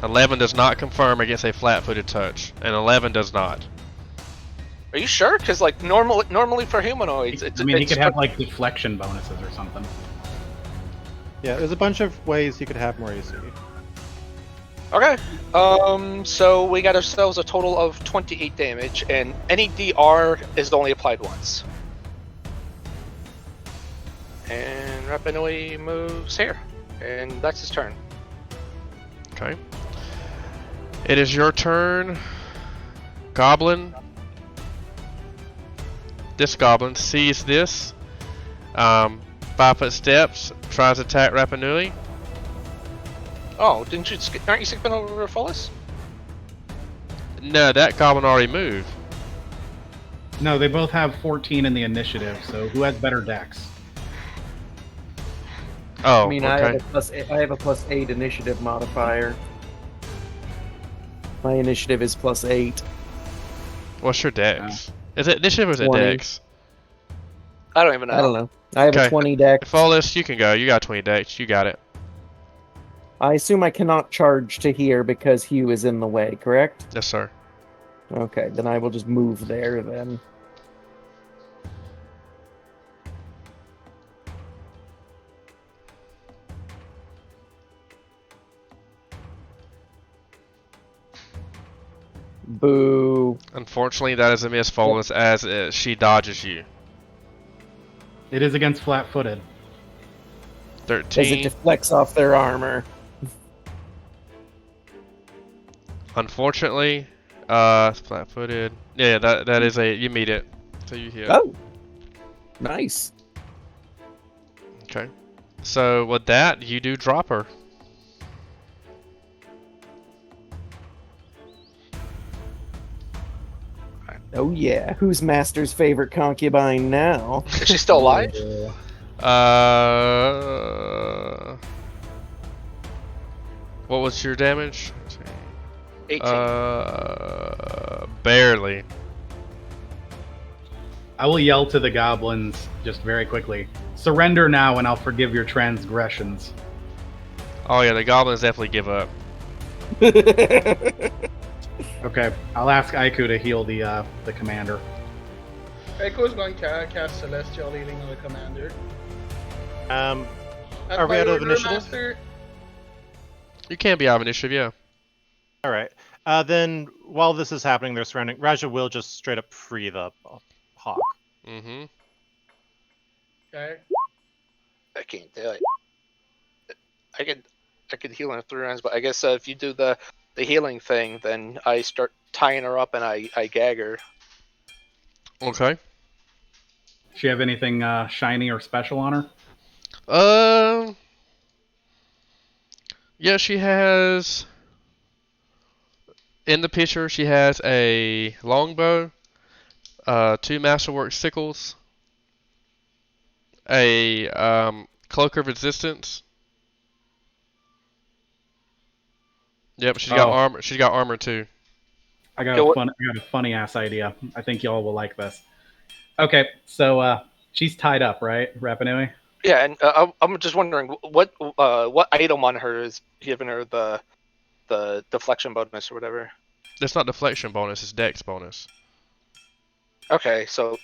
11 does not confirm against a flat-footed touch, and 11 does not. Are you sure? Because like normally for humanoids, I mean, he could have like deflection bonuses or something. Yeah, there's a bunch of ways you could have more AC. Okay. So we got ourselves a total of 28 damage, and any DR is only applied once. And Rapinui moves here, and that's his turn. Okay. It is your turn, Goblin. This goblin sees this. 5-foot steps, tries to attack Rapinui. Oh, aren't you skipping over Fullus? No, that goblin already moved. No, they both have 14 in the initiative, so who has better dex? Oh, I mean, okay. I have a +8 initiative modifier. My initiative is +8. What's your dex? Is it initiative or is it 20. dex? I don't even know. I don't know. I have Okay. a 20 dex. Fullest, you can go. You got 20 dex. You got it. I assume I cannot charge to here because Hugh is in the way, correct? Yes, sir. Okay, then I will just move there then. Boo. Unfortunately, that is a miss, Fullest, as she dodges you. It is against flat-footed. As it 13. deflects off their armor. Unfortunately, flat-footed. Yeah, that is a, you meet it. So you hit. Oh! Nice. Okay. So with that, you do drop her. Oh yeah. Who's Master's favorite concubine now? Is she still alive? What was your damage? 18. Barely. I will yell to the goblins just very quickly. Surrender now, and I'll forgive your transgressions. Oh yeah, the goblins definitely give up. Okay, I'll ask Aiku to heal the commander. Echo's going to cast Celestial Healing on the commander. Are At we my out of order, initiative? Master. You can be out of initiative, yeah. All right. Then while this is happening, they're surrounding. Raja will just straight up free the hawk. Mm-hmm. Okay. I can't do it. I could heal in 3 rounds, but I guess if you do the healing thing, then I start tying her up and I gag her. Okay. Does she have anything shiny or special on her? Yeah, she has. In the picture, she has a longbow, 2 masterwork sickles, a cloak of resistance. Yep, she's got armor. She's got armor too. I got a funny ass idea. I think y'all will like this. Okay, so she's tied up, right, Rapanui? Yeah, and I'm just wondering what item on her is giving her the deflection bonus or whatever. It's not deflection bonus. It's dex bonus. Okay, so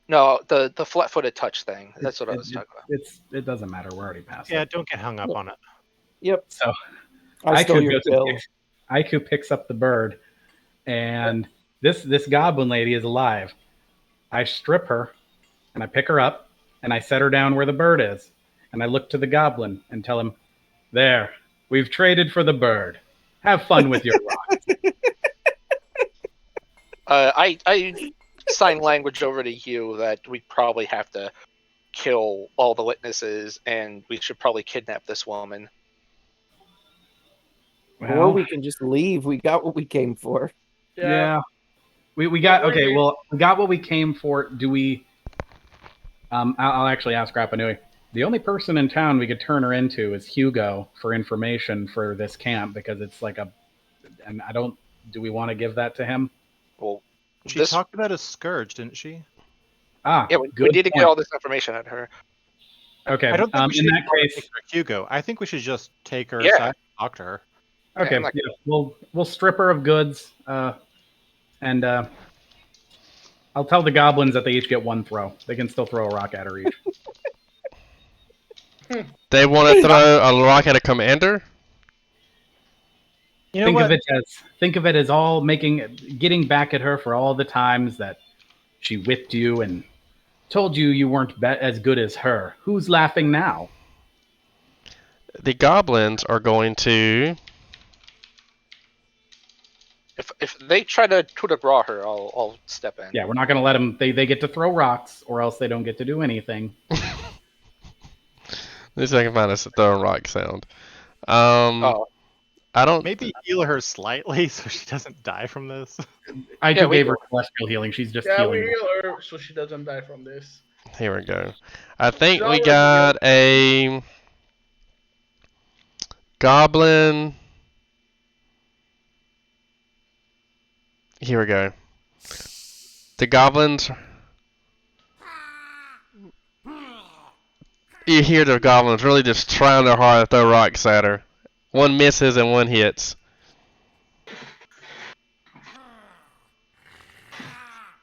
no, the flat-footed touch thing. That's what I was talking about. It doesn't matter. We're already past Yeah, it. don't get hung up on it. Yep. So I stole your goes and kill. Aiku picks up the bird, and this goblin lady is alive. I strip her, and I pick her up, and I set her down where the bird is, and I look to the goblin and tell him, "There, we've traded for the bird. Have fun with your rock." I sign language over to you that we probably have to kill all the witnesses, and we should probably kidnap this woman. Or we can just leave. We got what we came for. Yeah. We got okay. Well, we got what we came for. Do we? I'll actually ask Rapanui. The only person in town we could turn her into is Hugo for information for this camp because it's like and I don't. Do we want to give that to him? Well, She talked about a scourge, didn't she? Yeah, we need to get all this information out of her. Okay. I don't think we should in that case, take her Hugo. I think we should just take her Yeah. aside and talk to her. okay. Yeah, We'll strip her of goods, and I'll tell the goblins that they each get 1 throw. They can still throw a rock at her each. They want to throw a rock at a commander. You know Think of it as all getting back at her for all the times that she whipped you and told you weren't as good as her. Who's laughing now? The goblins are going to. If they try to coup de grace her, I'll step in. Yeah, we're not going to let them. They get to throw rocks, or else they don't get to do anything. Let's see if I can find a throwing rock sound. I don't. Maybe heal her slightly so she doesn't die from this. I gave her celestial healing. She's just Yeah, healing. we heal her so she doesn't die from this. Here we go. I think Drow we is got a goblin. Here we go. The goblins. You hear the goblins really just trying their hard to throw rocks at her. One misses and one hits.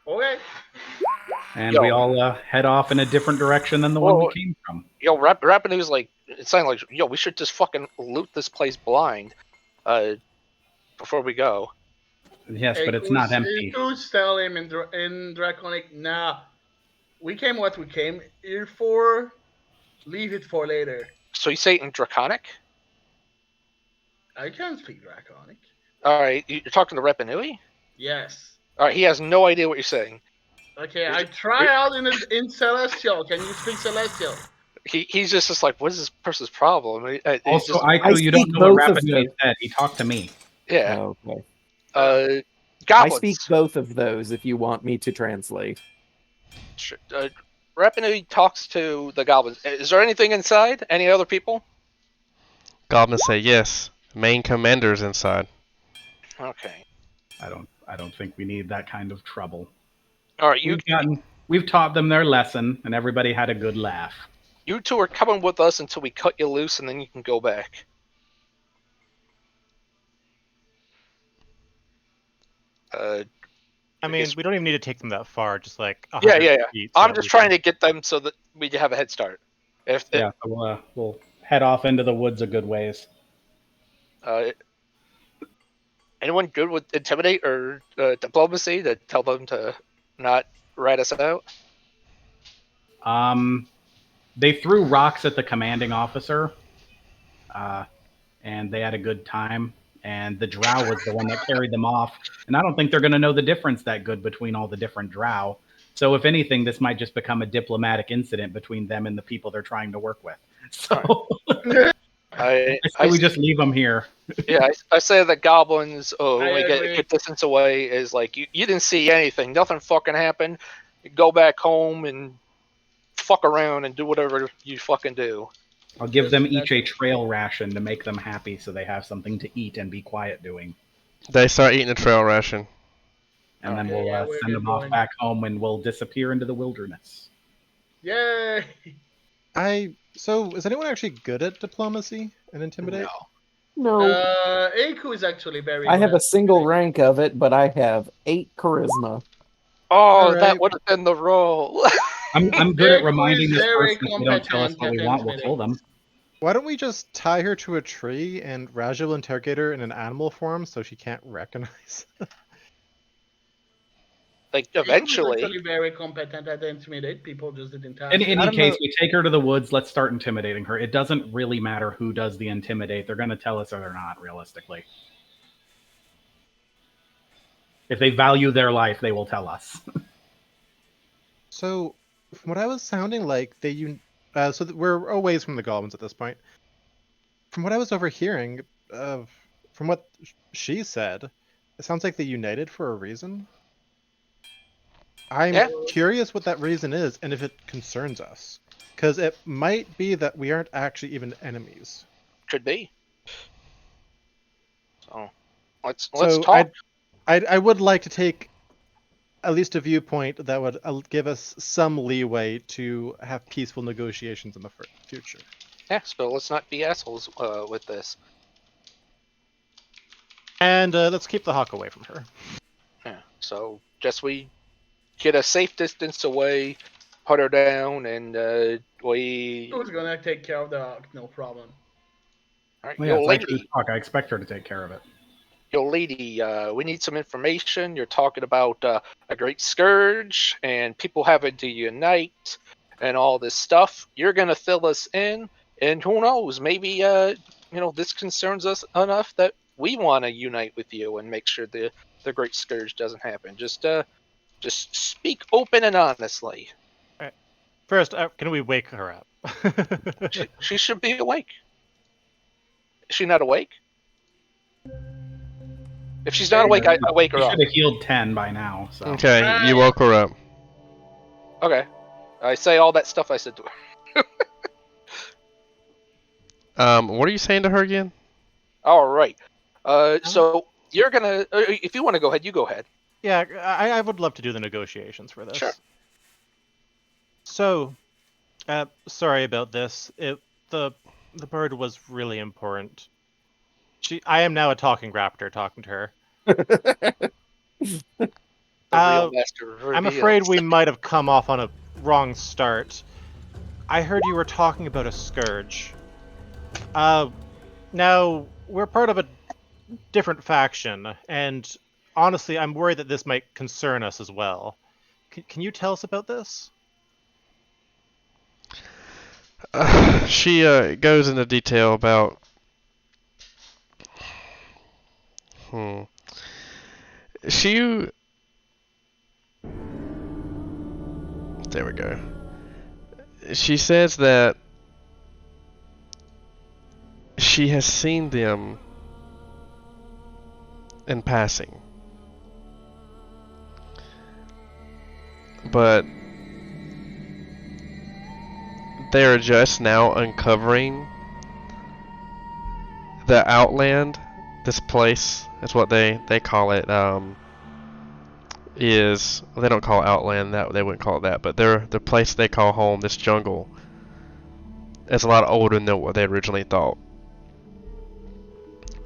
Okay. And we all head off in a different direction than the one we came from. Yo, Rapanui's like, it sounded like, yo, we should just fucking loot this place blind, before we go. Yes, but it's not empty. Who's tell him in Draconic, nah, we came what we came here for, leave it for later. So you say in Draconic? I can't speak Draconic. Alright, you're talking to Rapanui? Yes. Alright, he has no idea what you're saying. Okay, I try out in Celestial. Can you speak Celestial? He's just like, what is this person's problem? Also, just, Aiku, you don't know what Rapanui said. He talked to me. Yeah. Oh, okay. Goblins. I speak both of those if you want me to translate. Sure. Rapanui talks to the goblins. Is there anything inside? Any other people? Goblins say yes. Main commander's inside. Okay. I don't think we need that kind of trouble. All right, you We've taught them their lesson, and everybody had a good laugh. You two are coming with us until we cut you loose, and then you can go back. I mean, guess- we don't even need to take them that far. Just like Yeah, 100 yeah. feet. so I'm that just we trying can- to get them so that we have a head start. If Yeah, so, we'll head off into the woods a good ways. Anyone good with intimidate or diplomacy to tell them to not rat us out? They threw rocks at the commanding officer, and they had a good time. And the Drow was the one that carried them off. And I don't think they're going to know the difference that good between all the different Drow. So if anything, this might just become a diplomatic incident between them and the people they're trying to work with. So I say we just leave them here. Yeah, I say that goblins, I when we get a agree. good distance away, is like you didn't see anything. Nothing fucking happened. You go back home and fuck around and do whatever you fucking do. I'll give them each a That's- trail ration to make them happy so they have something to eat and be quiet doing. They start eating a trail ration. And then Okay, we'll yeah, we're send good them off going. back home and we'll disappear into the wilderness. Yay! So is anyone actually good at diplomacy and intimidate? No. No, Aku is actually very I good have at a single it. rank of it, but I have 8 charisma. Oh, Alright. that would have been the role. I'm good at Eric reminding is this very person if they don't tell us what we competent want, at we'll kill them. Why don't we just tie her to a tree and Raja will interrogate her in an animal form so she can't recognize? Like Aku is eventually, actually very competent at intimidate people, just didn't tell In us. I any don't case, know. we take her to the woods, let's start intimidating her. It doesn't really matter who does the intimidate. They're going to tell us or they're not, realistically. If they value their life, they will tell us. So, from what I was sounding like, we're a ways from the goblins at this point. From what I was overhearing, from what she said, it sounds like they united for a reason. I'm Yeah. curious what that reason is and if it concerns us. Because it might be that we aren't actually even enemies. could be. So let's So talk. I would like to take at least a viewpoint that would give us some leeway to have peaceful negotiations in the future. Yeah, so let's not be assholes with this. And let's keep the hawk away from her. Yeah. So just we get a safe distance away, put her down, and we. Who's gonna take care of the hawk? No problem. All right, Well, yeah, yo, it's lady. actually talk. I expect her to take care of it. Yo, lady, we need some information. You're talking about a great scourge and people having to unite and all this stuff. You're gonna fill us in, and who knows? Maybe this concerns us enough that we want to unite with you and make sure the great scourge doesn't happen. Just speak open and honestly. First, can we wake her up? She should be awake. Is she not awake? If she's not awake, I wake her She up. should have healed 10 by now. So. Okay, you woke her up. Okay. I say all that stuff I said to her. What are you saying to her again? All right. So you're gonna, if you want to go ahead, you go ahead. Yeah, I would love to do the negotiations for this. Sure. So, sorry about this. The bird was really important. I am now a talking raptor talking to her. The real master I'm reveals. afraid we might have come off on a wrong start. I heard you were talking about a scourge. Now, we're part of a different faction, and honestly, I'm worried that this might concern us as well. Can you tell us about this? She goes into detail about. She. There we go. She says that she has seen them in passing. But they're just now uncovering the outland. This place is what they call it. is, they don't call it outland, that they wouldn't call it that, but the place they call home, this jungle, is a lot older than what they originally thought.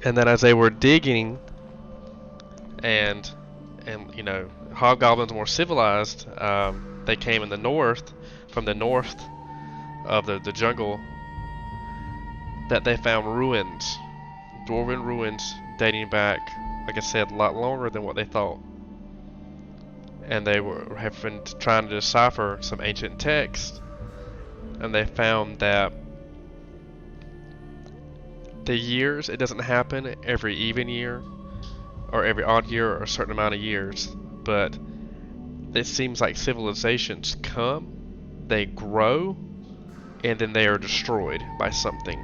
And that as they were digging, and you know, hobgoblins more civilized, they came in the north, from the north of the jungle, that they found ruins, dwarven ruins dating back, like I said, a lot longer than what they thought. And they have been trying to decipher some ancient text, and they found that the years, it doesn't happen every even year or every odd year or a certain amount of years, but it seems like civilizations come, they grow, and then they are destroyed by something.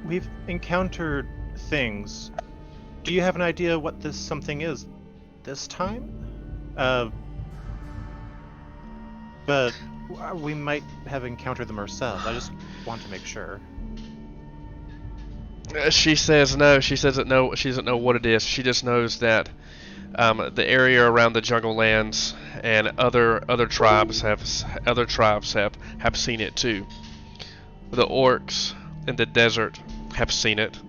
We've encountered things. Do you have an idea what this something is this time? But we might have encountered them ourselves. I just want to make sure. She says no. She says that no. She doesn't know what it is. She just knows that the area around the jungle lands and other tribes have seen it too. The orcs in the desert have seen it.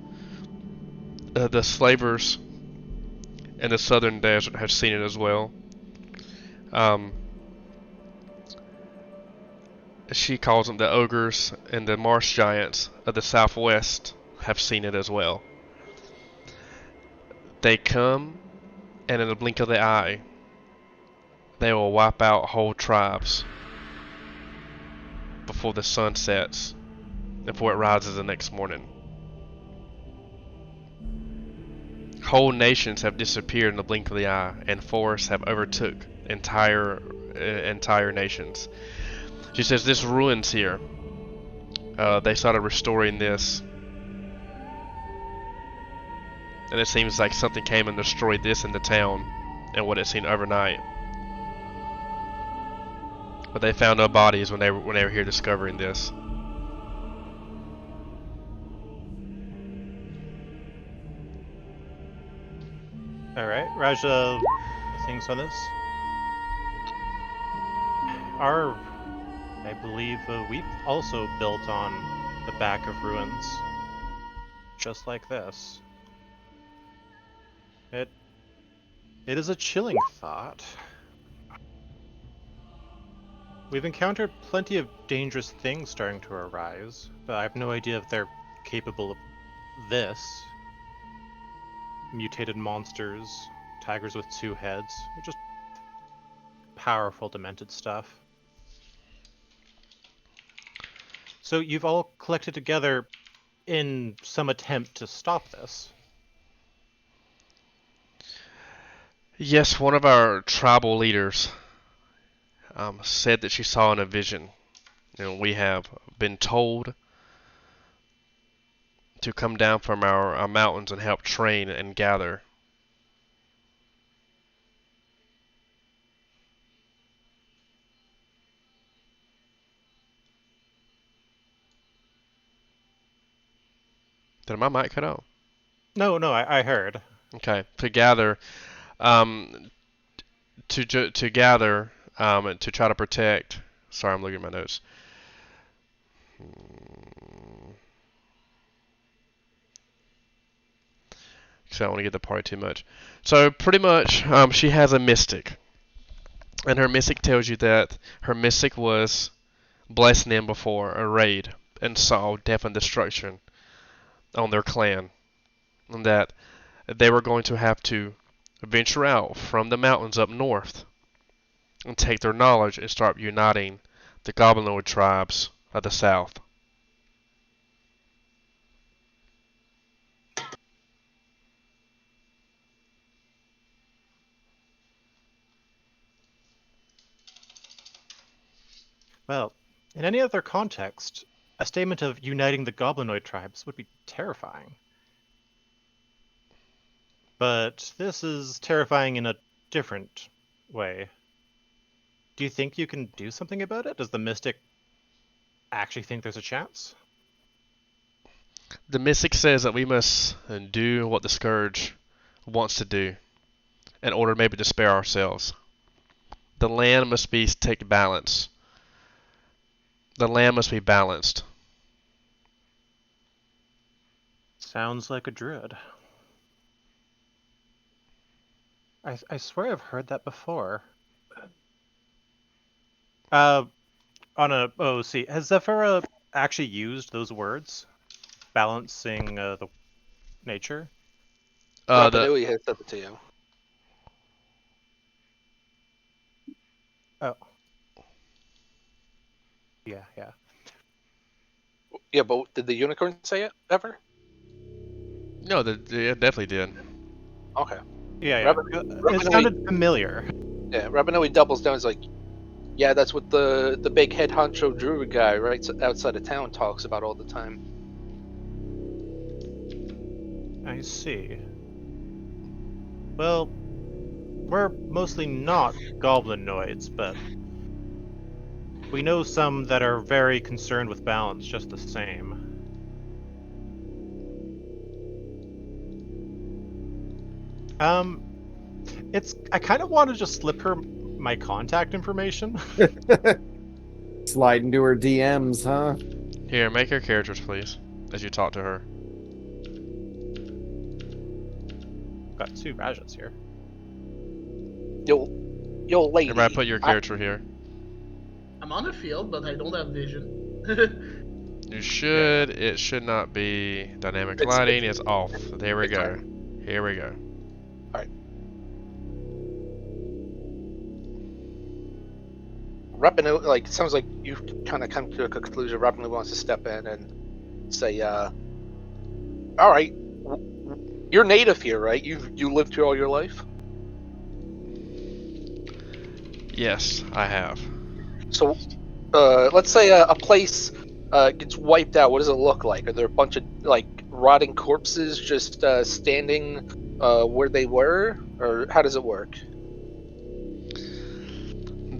The slavers in the southern desert have seen it as well. She calls them the ogres, and the marsh giants of the southwest have seen it as well. They come, and in the blink of the eye, they will wipe out whole tribes before the sun sets, before it rises the next morning. Whole nations have disappeared in the blink of the eye, and forests have overtook entire nations. She says this ruins here. They started restoring this, and it seems like something came and destroyed this in the town, and what it seen overnight. But they found no bodies when they were here discovering this. All right, Raja, things on this. I believe, we've also built on the back of ruins, just like this. It is a chilling thought. We've encountered plenty of dangerous things starting to arise, but I have no idea if they're capable of this. Mutated monsters, tigers with two heads, or just powerful, demented stuff. So you've all collected together in some attempt to stop this. Yes, one of our tribal leaders said that she saw in a vision. We have been told to come down from our mountains and help train and gather. Did my mic cut out? No, I heard. Okay, to gather, to gather, to try to protect. Sorry, I'm looking at my notes. So I don't want to get the party too much. So pretty much, she has a mystic, and her mystic tells you that her mystic was blessing them before a raid and saw death and destruction on their clan, and that they were going to have to venture out from the mountains up north and take their knowledge and start uniting the goblinoid tribes of the south. Well, in any other context, a statement of uniting the goblinoid tribes would be terrifying. But this is terrifying in a different way. Do you think you can do something about it? Does the mystic actually think there's a chance? The mystic says that we must do what the Scourge wants to do in order maybe to spare ourselves. The land must be take balance. The land must be balanced. Sounds like a druid. I swear I've heard that before. On a OC, has Zephyra actually used those words? Balancing the nature? The Rapanui has said it to you. Oh. Yeah. Yeah, but did the unicorn say it ever? no, it definitely did. Okay. Yeah. It sounded familiar. Yeah, Rapanui doubles down. He's like, yeah, that's what the big head honcho druid guy right outside of town talks about all the time. I see. Well, we're mostly not goblinoids, but we know some that are very concerned with balance just the same. I kind of want to just slip her my contact information. Slide into her DMs, huh? Here, make her characters, please, as you talk to her. Got 2 Rajas here. Yo, lady. Everybody put your character here. I'm on the field, but I don't have vision. You should. Yeah. It should not be dynamic lighting. It's off. There we go. Here we go. Alright. Rapinu, like, it sounds like you've kind of come to a conclusion. Rapinu wants to step in and say, alright, you're native here, right? You lived here all your life? Yes, I have. So, let's say a place gets wiped out. What does it look like? Are there a bunch of, like, rotting corpses just standing where they were? Or how does it work?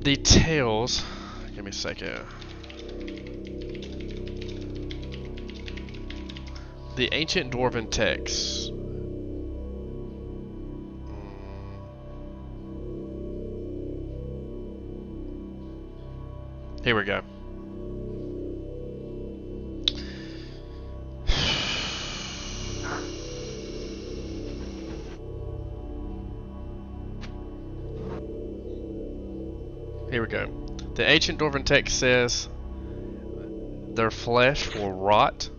The tales... Give me a second. The ancient dwarven texts. Here we go. Here we go. The ancient dwarven text says their flesh will rot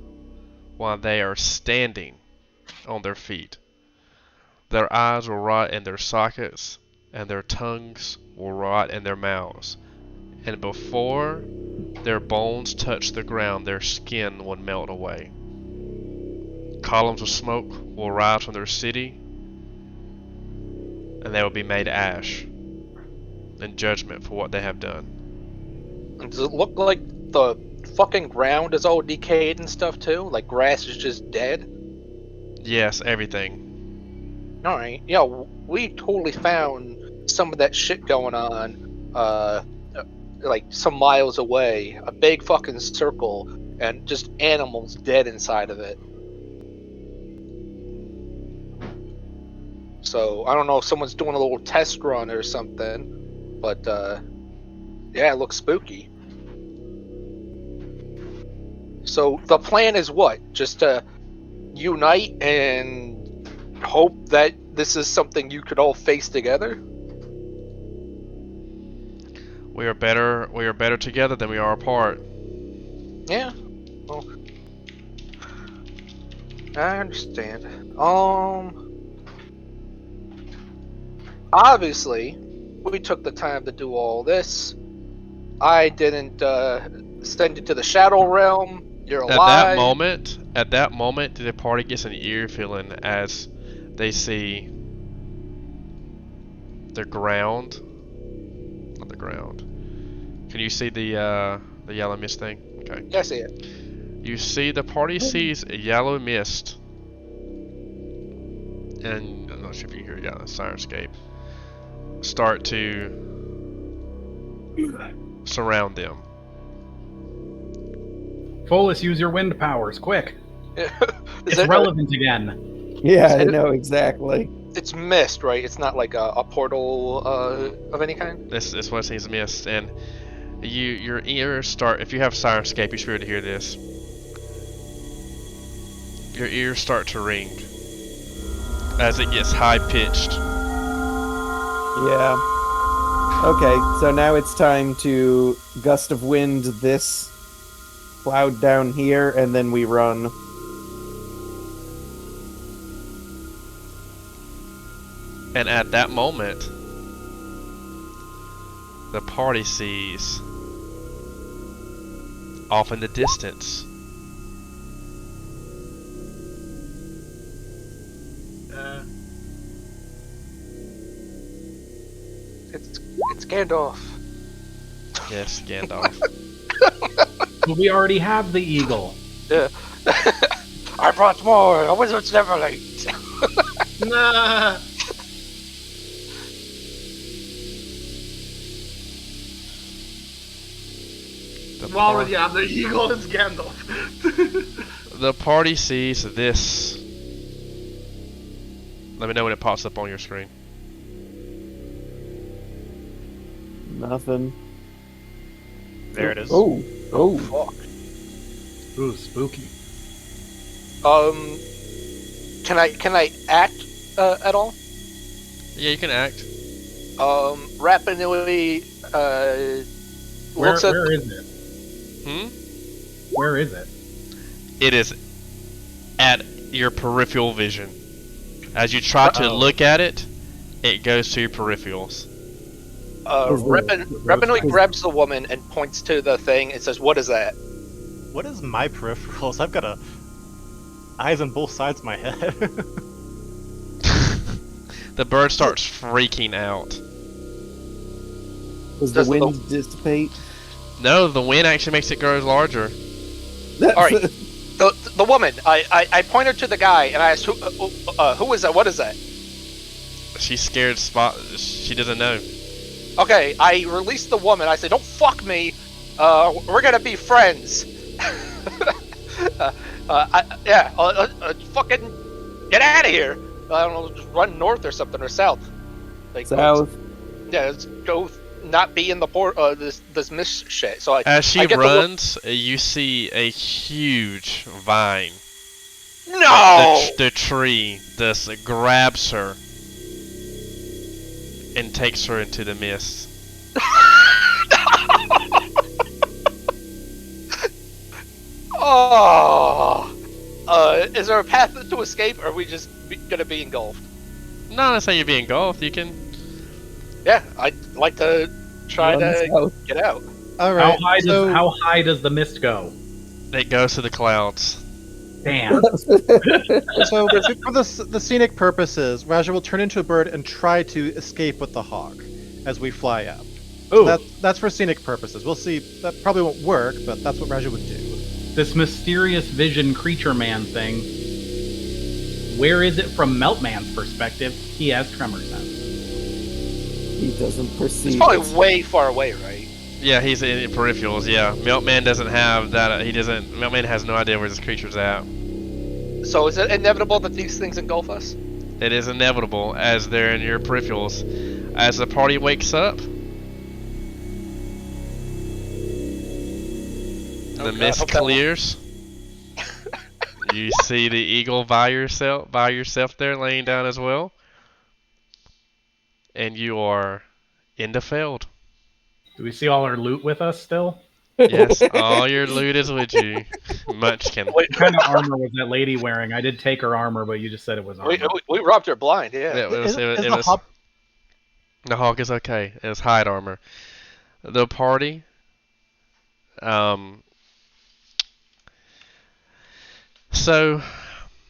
while they are standing on their feet. Their eyes will rot in their sockets, and their tongues will rot in their mouths. And before their bones touch the ground, their skin will melt away. Columns of smoke will rise from their city, and they will be made ash in judgment for what they have done. Does it look like the fucking ground is all decayed and stuff too? Like grass is just dead? Yes, everything. Alright, yeah, we totally found some of that shit going on, like some miles away. A big fucking circle, and just animals dead inside of it. So, I don't know if someone's doing a little test run or something. But, yeah, it looks spooky. So, the plan is what? Just to unite and hope that this is something you could all face together? We are better together than we are apart. Yeah. Well, I understand. Obviously, we took the time to do all this. I didn't send you to the Shadow Realm. You're alive. At that moment, the party gets an eerie feeling as they see the ground. Not the ground. Can you see the yellow mist thing? Okay. Yeah, I see it. You see the party sees a yellow mist, and I'm not sure if you can hear the sirenscape start to surround them. Folus, use your wind powers, quick. Is It's it? relevant again. Yeah, I It- know exactly. It's mist, right? It's not like a portal of any kind. This what seems missed, and your ears start. If you have Sirenscape, you should be able to hear this. Your ears start to ring as it gets high pitched. Yeah. Okay, so now it's time to gust of wind this cloud down here, and then we run. And at that moment, the party sees off in the distance It's Gandalf. yes, Gandalf. But we already have the eagle. Yeah. I brought more. A wizard's never late. Nah. The, We already have the eagle. It's Gandalf. the party sees this. Let me know when it pops up on your screen. Nothing. There it is. Oh, oh. Fuck. Ooh, spooky. Can I act at all? Yeah, you can act. Rapidly Where looks at. where is it? Where is it? It is at your peripheral vision. As you try to look at it, it goes to your peripherals. Rapidly grabs the woman and points to the thing and says, "What is that?" What is my peripherals? I've got eyes on both sides of my head. The bird starts freaking out. Does the Does the- wind dissipate? No, the wind actually makes it grow larger. All right. The woman. I pointed to the guy and I asked, "Who is that? What is that?" She's scared. She doesn't know. Okay, I released the woman. I said, "Don't fuck me. We're gonna be friends." Fucking get out of here. I don't know, just run north or something or south. Like South. let's go. Not be in the port. This mist shit. So As she I get runs, you see a huge vine. No. The tree just grabs her and takes her into the mist. Oh. Is there a path to escape, or are we just gonna be engulfed? Not necessarily you're being engulfed. You can. Yeah, I'd like to try Run to south. get out. All right. How high does the mist go? It goes to the clouds. Damn. So for the scenic purposes, Raja will turn into a bird and try to escape with the hawk as we fly up. Ooh, That's for scenic purposes. We'll see. That probably won't work, but that's what Raja would do. this mysterious vision creature man thing. Where is it from Meltman's perspective? He has tremor sense. He doesn't perceive. It's probably it. way far away, right? Yeah, he's in peripherals. Yeah, Milkman doesn't have that. He doesn't. Milkman has no idea where this creature's at. So is it inevitable that these things engulf us? It is inevitable as they're in your peripherals. As the party wakes up, the mist hope that won't- clears. You see the eagle by yourself there, laying down as well, and you are in the field. Do we see all our loot with us still? Yes, all your loot is with you. Munchkin. Wait, What kind of armor was that lady wearing? I did take her armor, but you just said it was armor. we robbed her blind, yeah. It was, Is it the was, hawk- the hawk is okay. It was hide armor. The party, so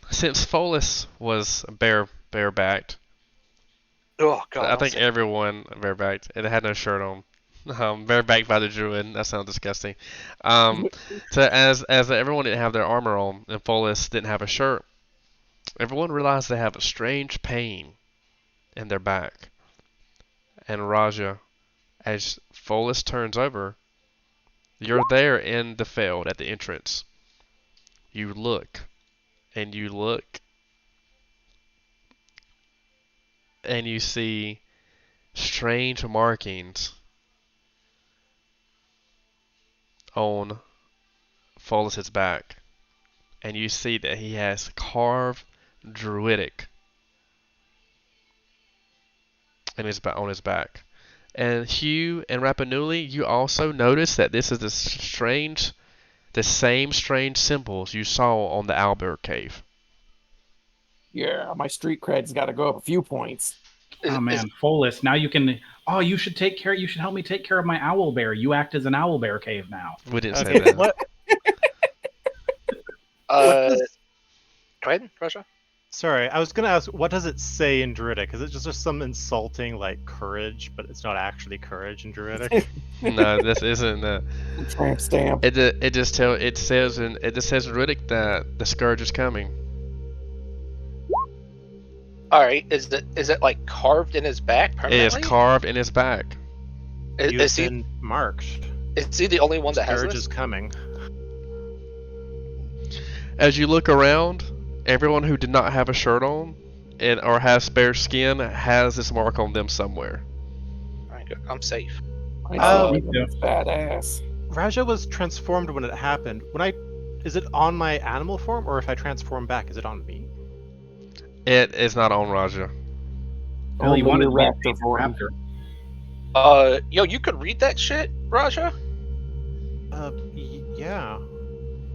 since Follis was barebacked, Oh god. I think everyone barebacked. It had no shirt on. Barebacked by the druid. That sounds disgusting. So as everyone didn't have their armor on and Follis didn't have a shirt, everyone realized they have a strange pain in their back. And Raja, as Follis turns over, you're there in the field at the entrance. You look and you look and you see strange markings on Folus's back. And you see that he has carved druidic on his back. And Hugh and Rapanuli, you also notice that this is the same strange symbols you saw on the Owlbear cave. Yeah, my street cred's got to go up a few points. Oh man, Folus, now you can. Oh, you should help me take care of my owl bear. You act as an owl bear cave now. We didn't say Okay, that. what? Go ahead, Russia. Sorry, I was gonna ask, what does it say in Druidic? Is it just some insulting like courage, but it's not actually courage in Druidic? No, this isn't. Tramp stamp. It just says in Druidic that the scourge is coming. All right, is it like carved in his back It permanently? is carved in his back. You've Is he been marked. is he the only one that has Scourge this? is coming. As you look around, everyone who did not have a shirt on or has spare skin has this mark on them somewhere. All right, good. I'm safe. That's badass. Raja was transformed when it happened. Is it on my animal form, or if I transform back, is it on me? It is not on Raja. Well, you Only wanted your to be a raptor form. raptor. Yo, you could read that shit, Raja? Yeah.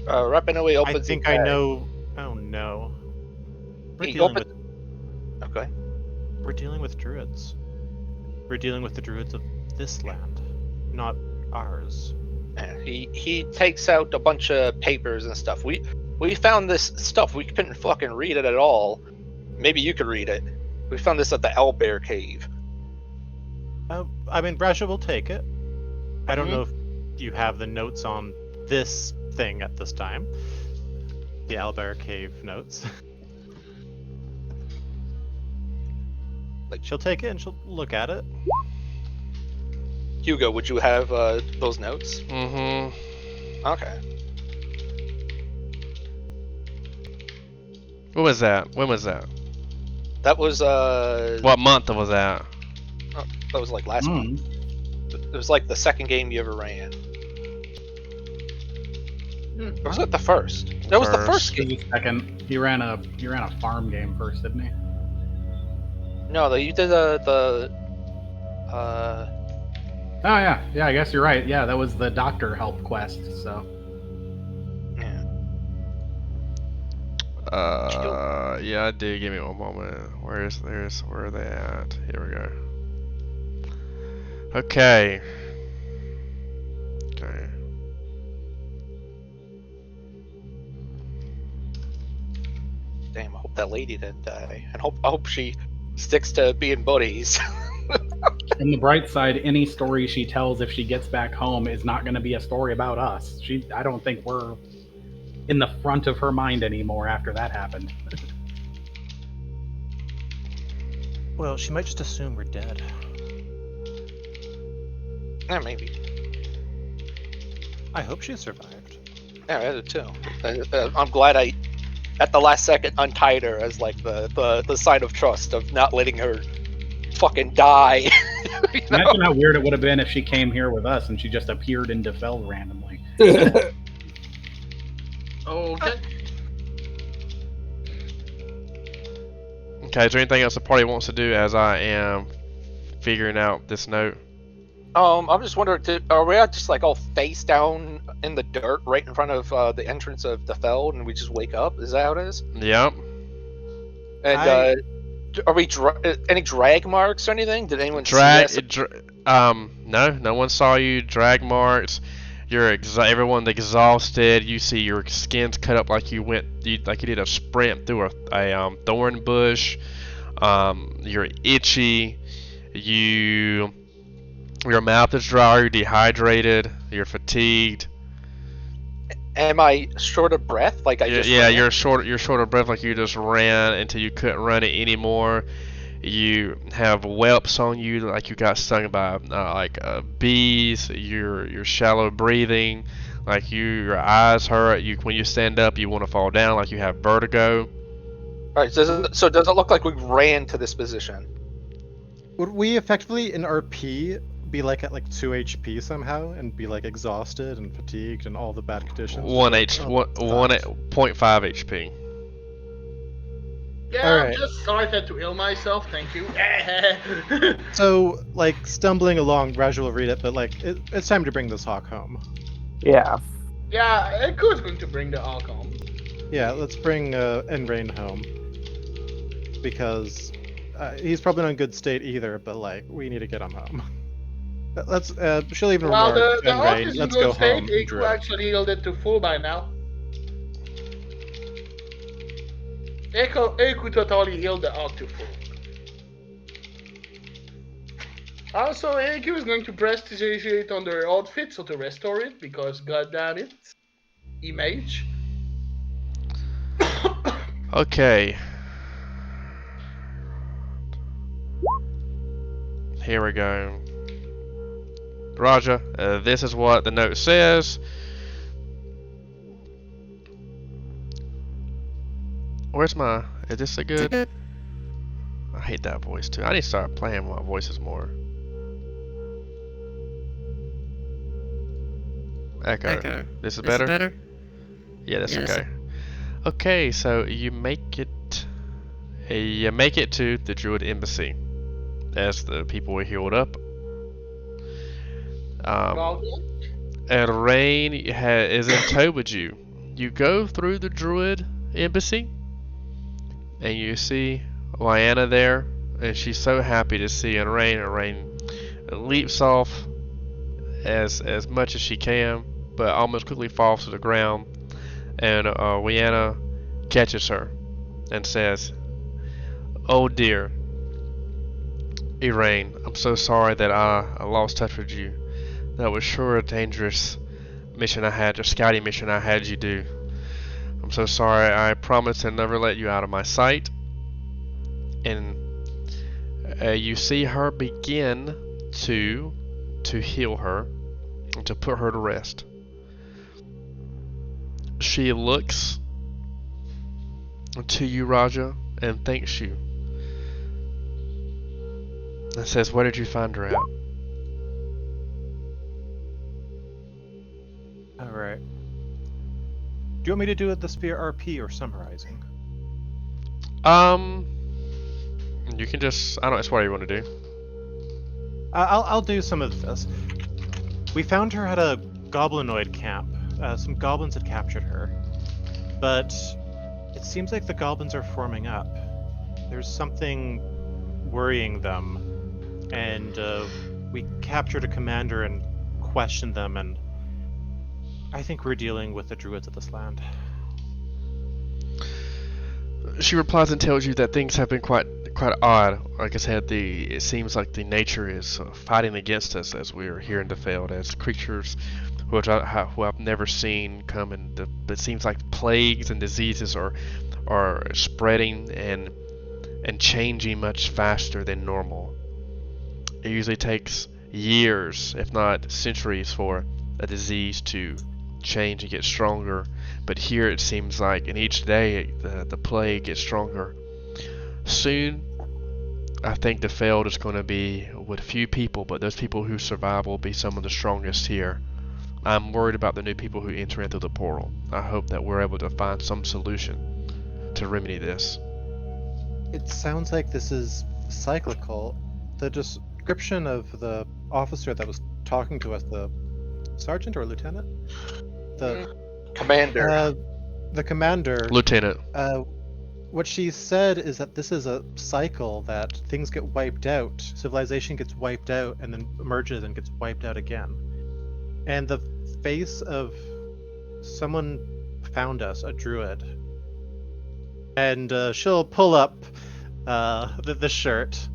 Rapinoe I opens think his I bag. know. Oh no. We're He dealing opened- Okay. We're dealing with druids. We're dealing with the druids of this land, not ours. Yeah, he takes out a bunch of papers and stuff. We found this stuff. We couldn't fucking read it at all. Maybe you could read it. We found this at the Owlbear cave. I mean, Raja will take it. I don't know if you have the notes on this thing at this time. The Owlbear cave notes. Like- She'll take it and she'll look at it. Hugo, would you have those notes? Mm-hmm. Okay. What was that? When was that? That was What month was that? that was like last month. It was like the second game you ever ran. Or was it the first? That was the first He game. was second. He ran a farm game first, didn't he? No, you did the Oh yeah, I guess you're right. Yeah, that was the doctor help quest. So yeah. Yeah, I did. Give me one moment. Where are they at? Here we go. Okay. Damn, I hope that lady didn't die. And I hope she sticks to being buddies. on the bright side, any story she tells if she gets back home is not going to be a story about us. I don't think we're in the front of her mind anymore after that happened. Well, she might just assume we're dead. Yeah, maybe. I hope she survived. Yeah, I did too. I'm glad I, at the last second, untied her as like the sign of trust of not letting her fucking die. You know? Imagine how weird it would have been if she came here with us and she just appeared in Defel randomly. Okay. Okay, is there anything else the party wants to do as I am figuring out this note? I'm just wondering, are we just like all face down in the dirt right in front of the entrance of the Feld, and we just wake up? Is that how it is? Yep. And are we any drag marks or anything? Did anyone see us? No one saw you. Drag marks. Everyone's exhausted. You see your skin's cut up like you did a sprint through a thorn bush. You're itchy. Your mouth is dry. You're dehydrated. You're fatigued. Am I short of breath? Like I just ran? You're short of breath, like you just ran until you couldn't run it anymore. You have whelps on you, like you got stung by bees. You're shallow breathing, like your eyes hurt. You when you stand up, you want to fall down, like you have vertigo. All right. So does it look like we ran to this position? Would we effectively in RP be like at like 2 HP somehow and be like exhausted and fatigued and all the bad conditions? Just One like, H oh, one fuck. 0.5 HP. Yeah, All I've right. just started to heal myself. Thank you. So like stumbling along, Raj will read it, but like it's time to bring this hawk home. Yeah. Yeah, Echo is going to bring the hawk home. Yeah, let's bring Enrain home because he's probably not in good state either. But like, we need to get him home. Let's. She'll even Well, remark, the hawk Enrain, is in let's good go state. home. Echo Druid. actually healed it to full by now. Echo totally healed the hawk to full. Also, Echo is going to prestigiate on their outfit so to restore it because goddamn it, image. Okay. Here we go. Raja, this is what the note says. Where's my... Is this a good... I hate that voice too. I need to start playing my voices more. Echo. This is better? Yeah, that's Yes. okay. Okay, so you make it to the Druid Embassy as the people were healed up. Enrain is in tow with you. You go through the Druid Embassy, and you see Lyanna there, and she's so happy to see Enrain. Enrain leaps off as much as she can, but almost quickly falls to the ground, and Lyanna catches her and says, "Oh dear, Enrain, I'm so sorry that I lost touch with you. That was sure a dangerous mission I had, a scouting mission I had you do. I'm so sorry. I promise to never let you out of my sight." And you see her begin to heal her and to put her to rest. She looks to you, Raja, and thanks you. And says, "Where did you find her at?" All right. Do you want me to do it this via RP or summarizing? You can just, I don't know, it's whatever you want to do. I'll do some of this. We found her at a goblinoid camp. Some goblins had captured her, but it seems like the goblins are forming up. There's something worrying them, and we captured a commander and questioned them, and I think we're dealing with the druids of this land. She replies and tells you that things have been quite odd. Like I said, it seems like the nature is fighting against us as we are here in the field, as creatures who I've never seen come, and it seems like plagues and diseases are spreading and changing much faster than normal. It usually takes years, if not centuries, for a disease to change and get stronger, but here it seems like in each day the plague gets stronger. Soon I think the field is going to be with few people, but those people who survive will be some of the strongest here. I'm worried about the new people who enter into the portal. I hope that we're able to find some solution to remedy this. It sounds like this is cyclical. The description of the officer that was talking to us, the sergeant or lieutenant? The Commander. The commander. Lieutenant. What she said is that this is a cycle, that things get wiped out, civilization gets wiped out, and then emerges and gets wiped out again. And the face of someone found us, a druid. And she'll pull up the shirt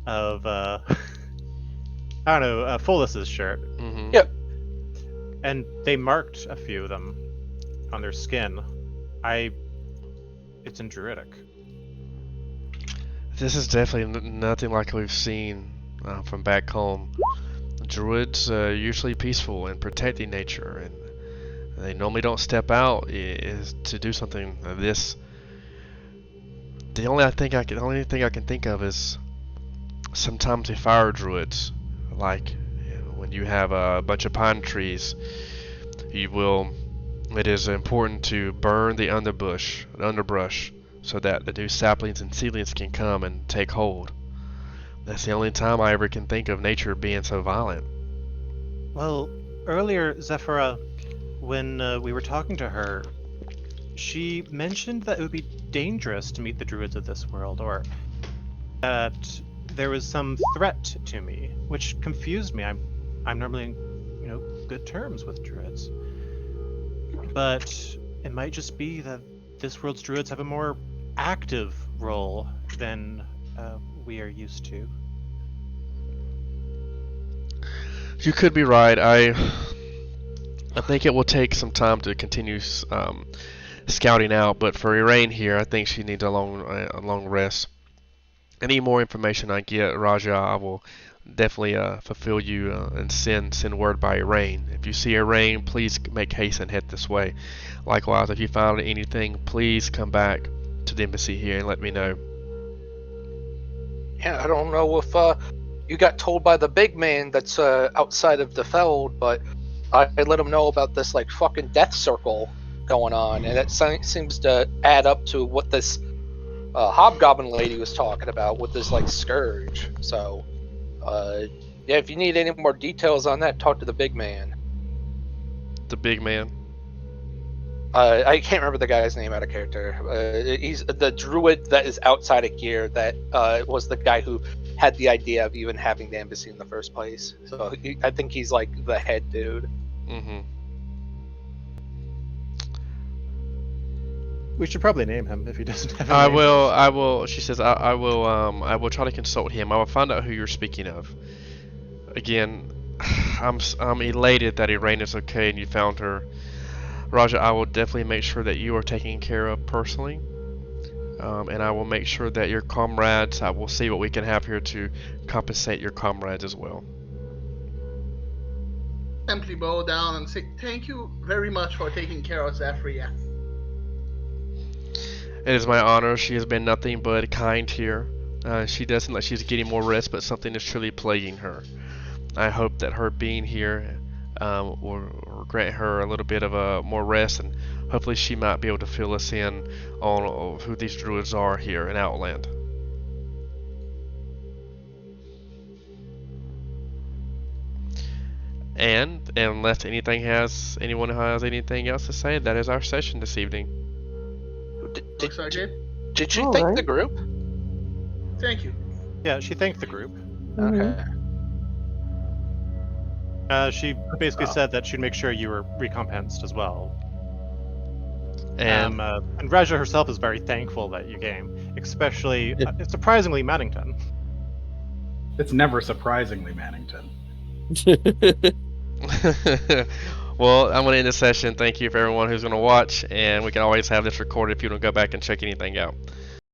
of, I don't know, Folus's shirt. Mm-hmm. Yep. And they marked a few of them on their skin. It's in Druidic. This is definitely nothing like we've seen from back home. Druids are usually peaceful and protecting nature, and they normally don't step out is to do something of this. The only thing I can think of is sometimes the fire druids, like when you have a bunch of pine trees, it is important to burn the underbrush, so that the new saplings and seedlings can come and take hold. That's the only time I ever can think of nature being so violent. Well, earlier, Zephyra, when we were talking to her, she mentioned that it would be dangerous to meet the druids of this world, or that there was some threat to me, which confused me. I'm normally in, good terms with druids. But it might just be that this world's druids have a more active role than we are used to. You could be right. I think it will take some time to continue scouting out, but for Enrain here, I think she needs a long rest. Any more information I get, Raja, I will definitely fulfill you and send word by Enrain. If you see Enrain, please make haste and head this way. Likewise, if you find anything, please come back to the embassy here and let me know. Yeah, I don't know if you got told by the big man that's outside of the Feld, but I let him know about this like fucking death circle going on, and it seems to add up to what this hobgoblin lady was talking about with this like scourge. So, yeah, if you need any more details on that, talk to the big man. The big man? I can't remember the guy's name out of character. He's the druid that is outside of gear. That was the guy who had the idea of even having the embassy in the first place. So I think he's like the head dude. Mm-hmm. We should probably name him if he doesn't have a I name. will. She says, I will try to consult him. I will find out who you're speaking of. Again, I'm elated that Enrain is okay and you found her. Raja, I will definitely make sure that you are taken care of personally. And I will make sure that your comrades, I will see what we can have here to compensate your comrades as well. Simply bow down and say, thank you very much for taking care of Zephyria. It is my honor. She has been nothing but kind here. She doesn't like she's getting more rest, but something is truly plaguing her. I hope that her being here will grant her a little bit of more rest, and hopefully she might be able to fill us in on who these druids are here in Outland. And unless anyone has anything else to say, that is our session this evening. Looks like it. Did you All thank right. the group? Thank you. Yeah, she thanked the group. Okay. She basically said that she'd make sure you were recompensed as well. And And Raja herself is very thankful that you came, especially, surprisingly, Mannington. It's never surprisingly Mannington. well, I'm going to end the session. Thank you for everyone who's going to watch, and we can always have this recorded if you don't go back and check anything out.